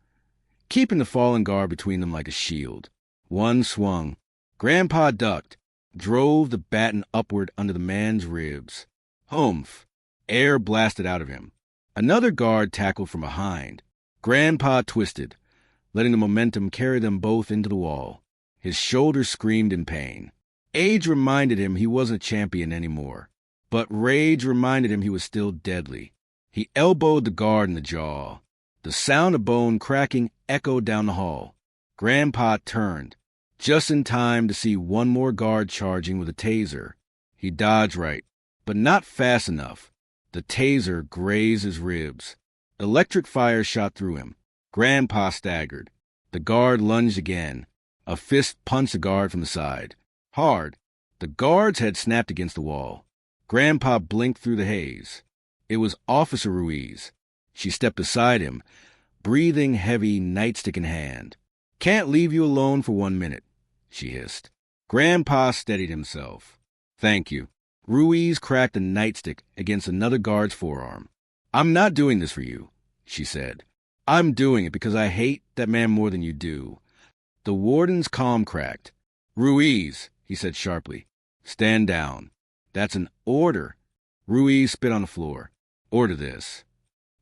keeping the fallen guard between them like a shield. One swung. Grandpa ducked, drove the baton upward under the man's ribs. Humph! Air blasted out of him. Another guard tackled from behind. Grandpa twisted, letting the momentum carry them both into the wall. His shoulders screamed in pain. Age reminded him he wasn't a champion anymore, but rage reminded him he was still deadly. He elbowed the guard in the jaw. The sound of bone cracking echoed down the hall. Grandpa turned, just in time to see one more guard charging with a taser. He dodged right, but not fast enough. The taser grazed his ribs. Electric fire shot through him. Grandpa staggered. The guard lunged again. A fist punched the guard from the side. Hard. The guard's head snapped against the wall. Grandpa blinked through the haze. It was Officer Ruiz. She stepped beside him, breathing heavy, nightstick in hand. Can't leave you alone for 1 minute, she hissed. Grandpa steadied himself. Thank you. Ruiz cracked the nightstick against another guard's forearm. I'm not doing this for you, she said. I'm doing it because I hate that man more than you do. The warden's calm cracked. Ruiz, he said sharply. Stand down. That's an order. Ruiz spit on the floor. Order this.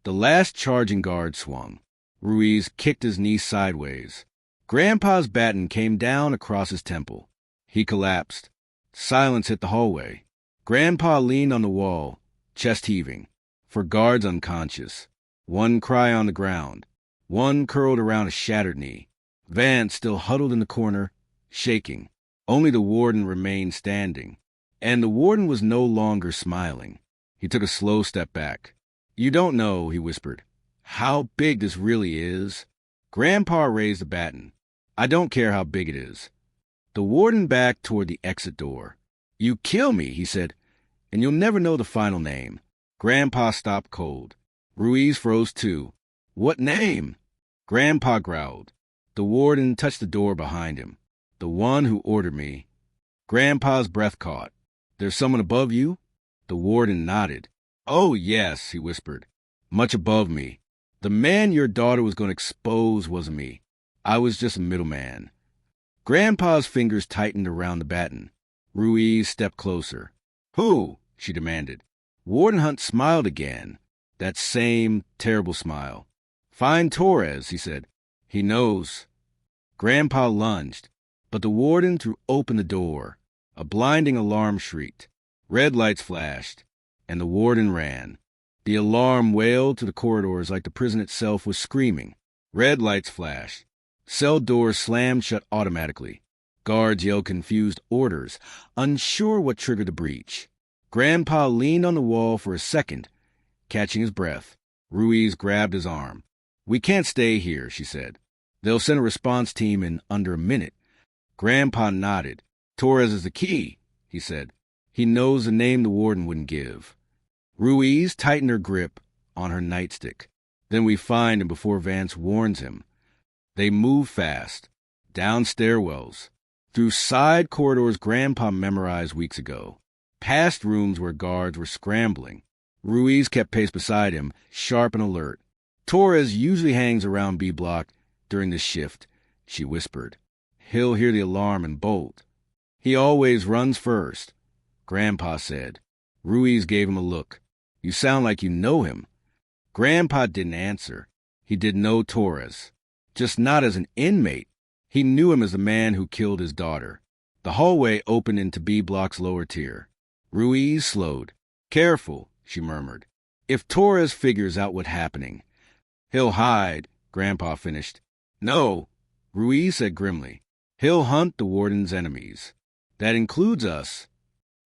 The last charging guard swung. Ruiz kicked his knee sideways. Grandpa's baton came down across his temple. He collapsed. Silence hit the hallway. Grandpa leaned on the wall, chest heaving. For guards unconscious. One cry on the ground. One curled around a shattered knee. Vance still huddled in the corner, shaking. Only the warden remained standing. And the warden was no longer smiling. He took a slow step back. You don't know, he whispered, how big this really is. Grandpa raised the baton. I don't care how big it is. The warden backed toward the exit door. You kill me, he said, and you'll never know the final name. Grandpa stopped cold. Ruiz froze too. What name? Grandpa growled. The warden touched the door behind him. The one who ordered me. Grandpa's breath caught. There's someone above you? The warden nodded. Oh, yes, he whispered. Much above me. The man your daughter was going to expose wasn't me. I was just a middleman. Grandpa's fingers tightened around the baton. Ruiz stepped closer. Who? She demanded. Warden Hunt smiled again. That same terrible smile. Find Torres, he said. He knows. Grandpa lunged, but the warden threw open the door. A blinding alarm shrieked. Red lights flashed, and the warden ran. The alarm wailed to the corridors like the prison itself was screaming. Red lights flashed. Cell doors slammed shut automatically. Guards yelled confused orders, unsure what triggered the breach. Grandpa leaned on the wall for a second, catching his breath. Ruiz grabbed his arm. We can't stay here, she said. They'll send a response team in under a minute. Grandpa nodded. Torres is the key, he said. He knows the name the warden wouldn't give. Ruiz tightened her grip on her nightstick. Then we find him before Vance warns him. They move fast, down stairwells, through side corridors Grandpa memorized weeks ago, past rooms where guards were scrambling. Ruiz kept pace beside him, sharp and alert. Torres usually hangs around B Block, during the shift, she whispered. He'll hear the alarm and bolt. He always runs first, Grandpa said. Ruiz gave him a look. You sound like you know him. Grandpa didn't answer. He didn't know Torres. Just not as an inmate. He knew him as the man who killed his daughter. The hallway opened into B Block's lower tier. Ruiz slowed. Careful, she murmured. If Torres figures out what's happening. He'll hide, Grandpa finished. No, Ruiz said grimly. He'll hunt the warden's enemies. That includes us.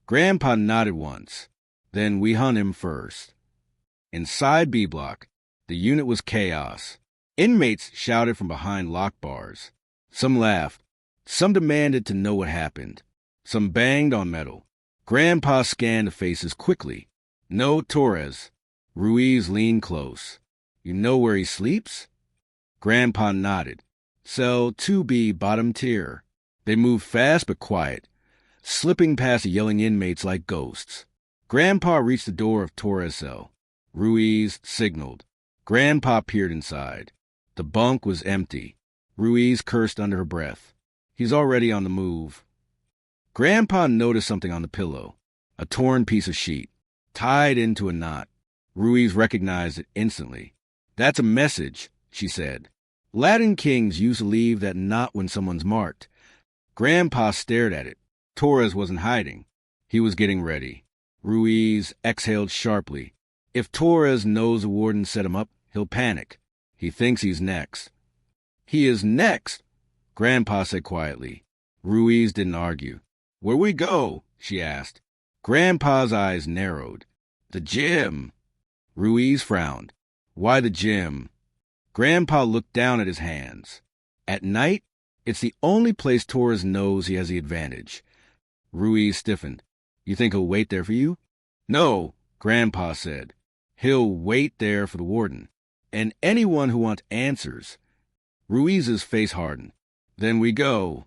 Grandpa nodded once. Then we hunt him first. Inside B Block, the unit was chaos. Inmates shouted from behind locked bars. Some laughed. Some demanded to know what happened. Some banged on metal. Grandpa scanned the faces quickly. No Torres. Ruiz leaned close. You know where he sleeps? Grandpa nodded. Cell 2B, bottom tier. They moved fast but quiet, slipping past the yelling inmates like ghosts. Grandpa reached the door of Torres' cell. Ruiz signaled. Grandpa peered inside. The bunk was empty. Ruiz cursed under her breath. He's already on the move. Grandpa noticed something on the pillow. A torn piece of sheet, tied into a knot. Ruiz recognized it instantly. That's a message, she said. Latin kings used to leave that knot when someone's marked. Grandpa stared at it. Torres wasn't hiding. He was getting ready. Ruiz exhaled sharply. If Torres knows the warden set him up, he'll panic. He thinks he's next. He is next, Grandpa said quietly. Ruiz didn't argue. Where we go? She asked. Grandpa's eyes narrowed. The gym. Ruiz frowned. Why the gym? Grandpa looked down at his hands. At night, it's the only place Torres knows he has the advantage. Ruiz stiffened. You think he'll wait there for you? No, Grandpa said. He'll wait there for the warden. And anyone who wants answers. Ruiz's face hardened. Then we go.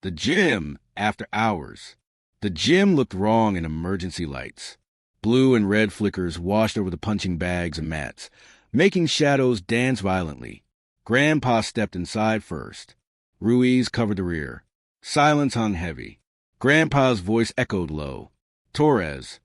The gym, after hours. The gym looked wrong in emergency lights. Blue and red flickers washed over the punching bags and mats, making shadows dance violently. Grandpa stepped inside first. Ruiz covered the rear. Silence hung heavy. Grandpa's voice echoed low. Torres.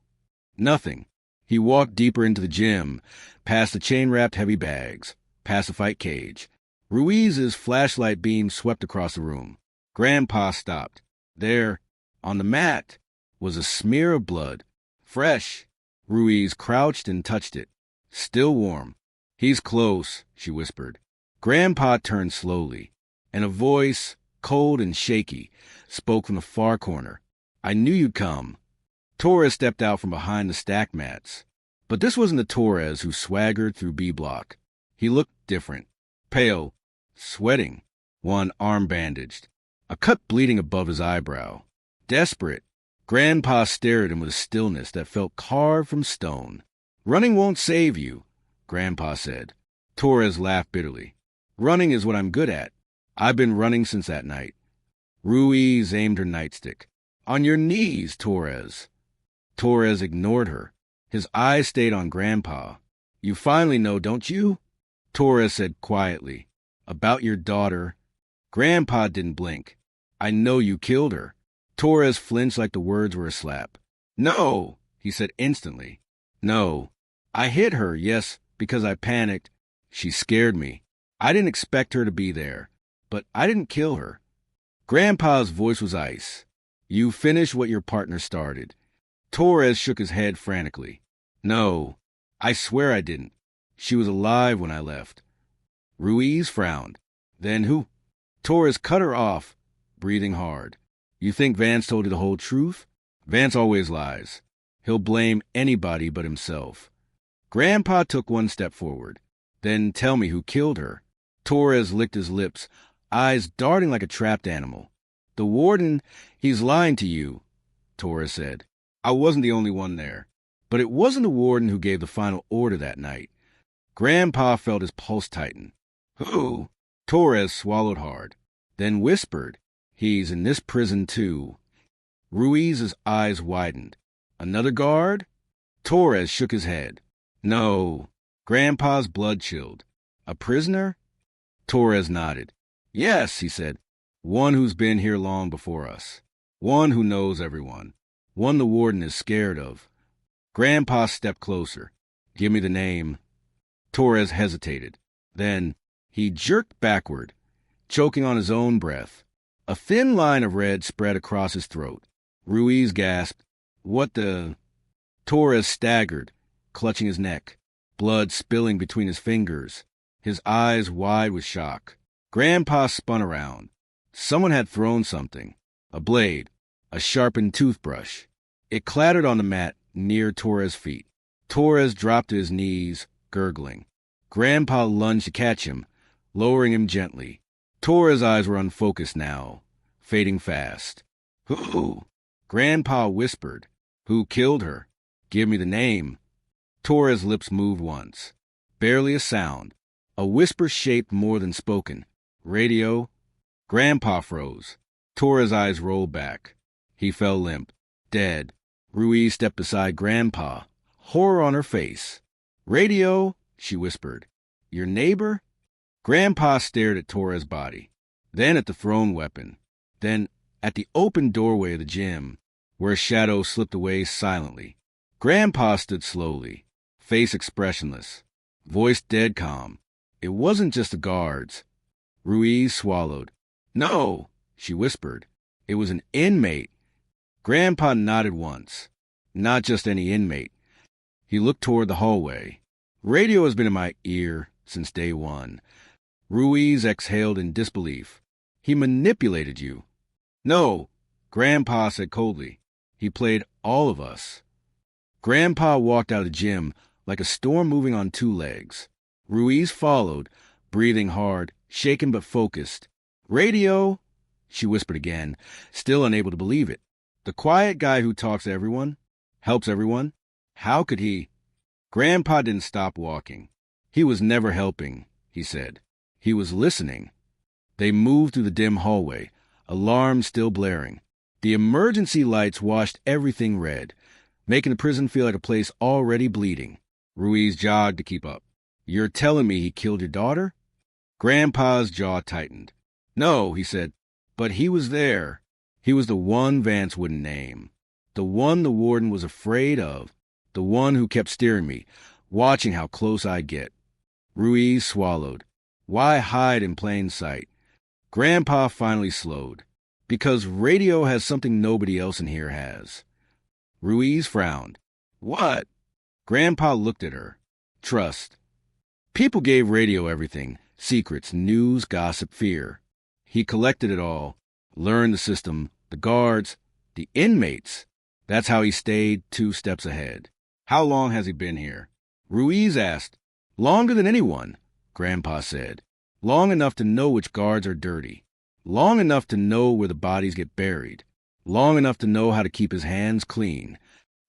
Nothing. He walked deeper into the gym, past the chain-wrapped heavy bags, past the fight cage. Ruiz's flashlight beam swept across the room. Grandpa stopped. There, on the mat, was a smear of blood. Fresh. Ruiz crouched and touched it. Still warm. He's close, she whispered. Grandpa turned slowly, and a voice, cold and shaky, spoke from the far corner. I knew you'd come. Torres stepped out from behind the stacked mats. But this wasn't the Torres who swaggered through B Block. He looked different. Pale, sweating, one arm bandaged, a cut bleeding above his eyebrow. Desperate, Grandpa stared at him with a stillness that felt carved from stone. Running won't save you, Grandpa said. Torres laughed bitterly. Running is what I'm good at. I've been running since that night. Ruiz aimed her nightstick. On your knees, Torres. Torres ignored her. His eyes stayed on Grandpa. You finally know, don't you? Torres said quietly. About your daughter. Grandpa didn't blink. I know you killed her. Torres flinched like the words were a slap. No, he said instantly. No. I hit her, yes, because I panicked. She scared me. I didn't expect her to be there, but I didn't kill her. Grandpa's voice was ice. You finished what your partner started. Torres shook his head frantically. No, I swear I didn't. She was alive when I left. Ruiz frowned. Then who? Torres cut her off, breathing hard. You think Vance told you the whole truth? Vance always lies. He'll blame anybody but himself. Grandpa took one step forward. Then tell me who killed her. Torres licked his lips, eyes darting like a trapped animal. The warden, he's lying to you, Torres said. I wasn't the only one there. But it wasn't the warden who gave the final order that night. Grandpa felt his pulse tighten. Who? Torres swallowed hard, then whispered, He's in this prison too. Ruiz's eyes widened. Another guard? Torres shook his head. No. Grandpa's blood chilled. A prisoner? Torres nodded. Yes, he said. One who's been here long before us. One who knows everyone. One the warden is scared of. Grandpa stepped closer. Give me the name. Torres hesitated. Then he jerked backward, choking on his own breath. A thin line of red spread across his throat. Ruiz gasped. What the... Torres staggered, clutching his neck, blood spilling between his fingers, his eyes wide with shock. Grandpa spun around. Someone had thrown something. A blade, a sharpened toothbrush. It clattered on the mat near Torres' feet. Torres dropped to his knees, gurgling. Grandpa lunged to catch him, lowering him gently. Torres' eyes were unfocused now, fading fast. Who? Grandpa whispered. Who killed her? Give me the name. Torres' lips moved once. Barely a sound. A whisper shaped more than spoken. Radio. Grandpa froze. Torres' eyes rolled back. He fell limp. Dead. Ruiz stepped beside Grandpa, horror on her face. Radio, she whispered. Your neighbor? Grandpa stared at Torres' body, then at the thrown weapon, then at the open doorway of the gym, where a shadow slipped away silently. Grandpa stood slowly, face expressionless, voice dead calm. It wasn't just the guards. Ruiz swallowed. No, she whispered. It was an inmate. Grandpa nodded once. Not just any inmate. He looked toward the hallway. Radio has been in my ear since day one. Ruiz exhaled in disbelief. He manipulated you. No, Grandpa said coldly. He played all of us. Grandpa walked out of the gym like a storm moving on two legs. Ruiz followed, breathing hard, shaken but focused. Radio, she whispered again, still unable to believe it. The quiet guy who talks to everyone, helps everyone. How could he? Grandpa didn't stop walking. He was never helping, he said. He was listening. They moved through the dim hallway, alarms still blaring. The emergency lights washed everything red, making the prison feel like a place already bleeding. Ruiz jogged to keep up. You're telling me he killed your daughter? Grandpa's jaw tightened. No, he said, but he was there. He was the one Vance wouldn't name. The one the warden was afraid of. The one who kept steering me, watching how close I'd get. Ruiz swallowed. Why hide in plain sight? Grandpa finally slowed. Because radio has something nobody else in here has. Ruiz frowned. What? Grandpa looked at her. Trust. People gave radio everything. Secrets, news, gossip, fear. He collected it all. Learned the system, the guards, the inmates. That's how he stayed 2 steps ahead. How long has he been here? Ruiz asked. Longer than anyone, Grandpa said. Long enough to know which guards are dirty. Long enough to know where the bodies get buried. Long enough to know how to keep his hands clean.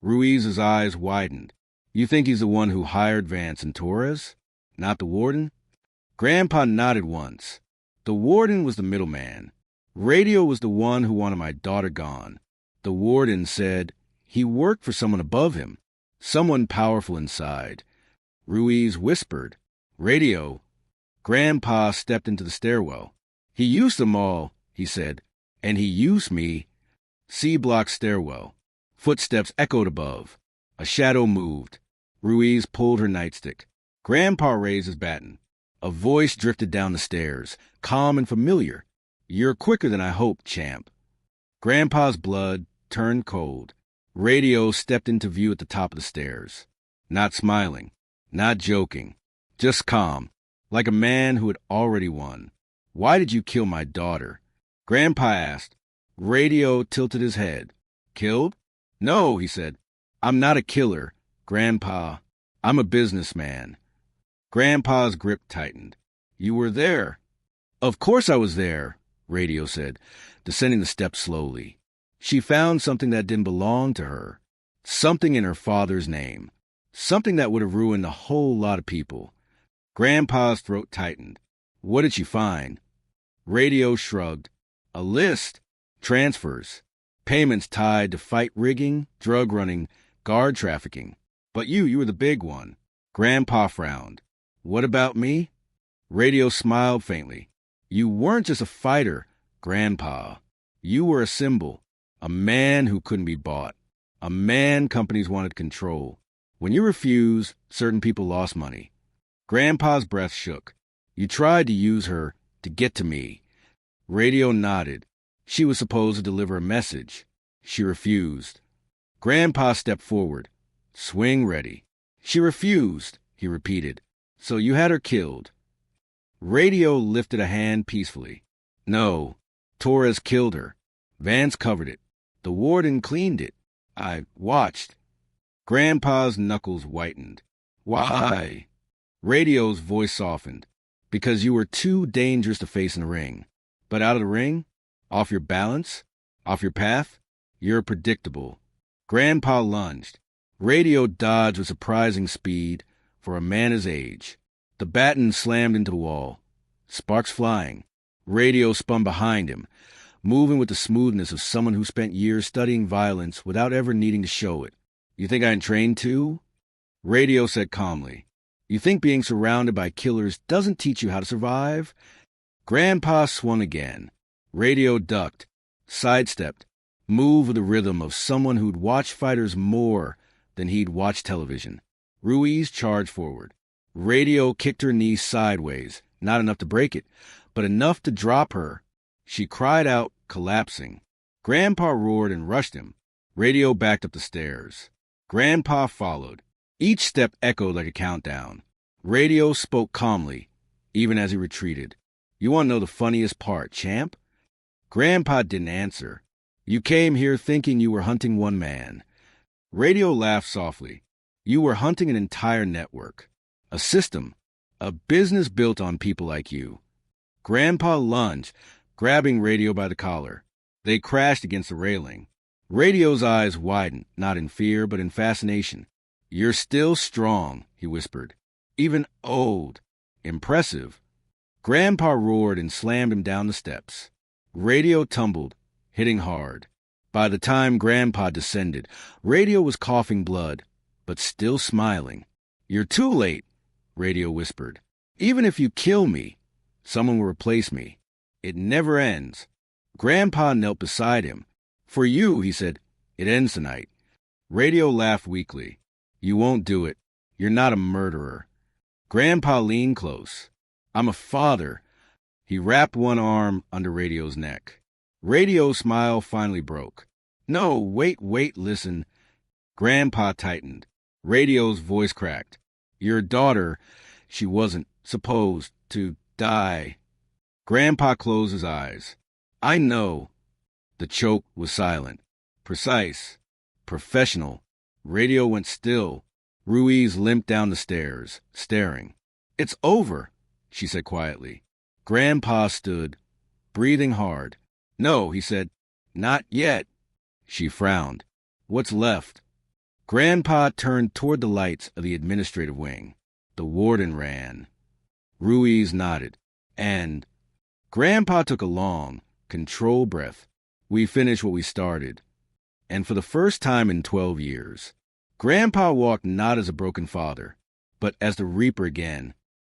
Ruiz's eyes widened. You think he's the one who hired Vance and Torres? Not the warden? Grandpa nodded once. The warden was the middleman. Radio was the one who wanted my daughter gone. The warden said he worked for someone above him, someone powerful inside. Ruiz whispered, Radio. Grandpa stepped into the stairwell. He used them all, he said, and he used me. C-block stairwell. Footsteps echoed above. A shadow moved. Ruiz pulled her nightstick. Grandpa raised his baton. A voice drifted down the stairs, calm and familiar. You're quicker than I hoped, champ. Grandpa's blood turned cold. Radio stepped into view at the top of the stairs. Not smiling, not joking, just calm, like a man who had already won. Why did you kill my daughter? Grandpa asked. Radio tilted his head. Killed? No, he said. I'm not a killer, Grandpa. I'm a businessman. Grandpa's grip tightened. You were there. Of course I was there, Radio said, descending the steps slowly. She found something that didn't belong to her. Something in her father's name. Something that would have ruined a whole lot of people. Grandpa's throat tightened. What did she find? Radio shrugged. A list. Transfers. Payments tied to fight rigging, drug running, guard trafficking. But you were the big one. Grandpa frowned. What about me? Radio smiled faintly. You weren't just a fighter, Grandpa. You were a symbol, a man who couldn't be bought, a man companies wanted to control. When you refused, certain people lost money. Grandpa's breath shook. You tried to use her to get to me. Radio nodded. She was supposed to deliver a message. She refused. Grandpa stepped forward. Swing ready. She refused, he repeated. So you had her killed. Radio lifted a hand peacefully. No, Torres killed her. Vance covered it. The warden cleaned it. I watched. Grandpa's knuckles whitened. Why? Radio's voice softened. Because you were too dangerous to face in the ring. But out of the ring? Off your balance? Off your path? You're predictable. Grandpa lunged. Radio dodged with surprising speed for a man his age. The baton slammed into the wall. Sparks flying. Radio spun behind him, moving with the smoothness of someone who spent years studying violence without ever needing to show it. You think I'm trained too? Radio said calmly. You think being surrounded by killers doesn't teach you how to survive? Grandpa swung again. Radio ducked, sidestepped, moved with the rhythm of someone who'd watched fighters more than he'd watched television. Ruiz charged forward. Radio kicked her knee sideways, not enough to break it, but enough to drop her. She cried out, collapsing. Grandpa roared and rushed him. Radio backed up the stairs. Grandpa followed. Each step echoed like a countdown. Radio spoke calmly, even as he retreated. You want to know the funniest part, champ? Grandpa didn't answer. You came here thinking you were hunting one man. Radio laughed softly. You were hunting an entire network. A system. A business built on people like you. Grandpa lunged, grabbing Radio by the collar. They crashed against the railing. Radio's eyes widened, not in fear, but in fascination. You're still strong, he whispered. Even old. Impressive. Grandpa roared and slammed him down the steps. Radio tumbled, hitting hard. By the time Grandpa descended, Radio was coughing blood, but still smiling. You're too late, Radio whispered. Even if you kill me, someone will replace me. It never ends. Grandpa knelt beside him. For you, he said, it ends tonight. Radio laughed weakly. You won't do it. You're not a murderer. Grandpa leaned close. I'm a father. He wrapped one arm under Radio's neck. Radio's smile finally broke. No, wait, listen. Grandpa tightened. Radio's voice cracked. Your daughter, she wasn't supposed to die. Grandpa closed his eyes. I know. The choke was silent. Precise. Professional. Radio went still. Ruiz limped down the stairs, staring. It's over, she said quietly. Grandpa stood, breathing hard. No, he said. Not yet. She frowned. What's left? Grandpa turned toward the lights of the administrative wing. The warden ran. Ruiz nodded. And Grandpa took a long, controlled breath. We finished what we started. And for the first time in 12 years, Grandpa walked not as a broken father, but as the reaper again,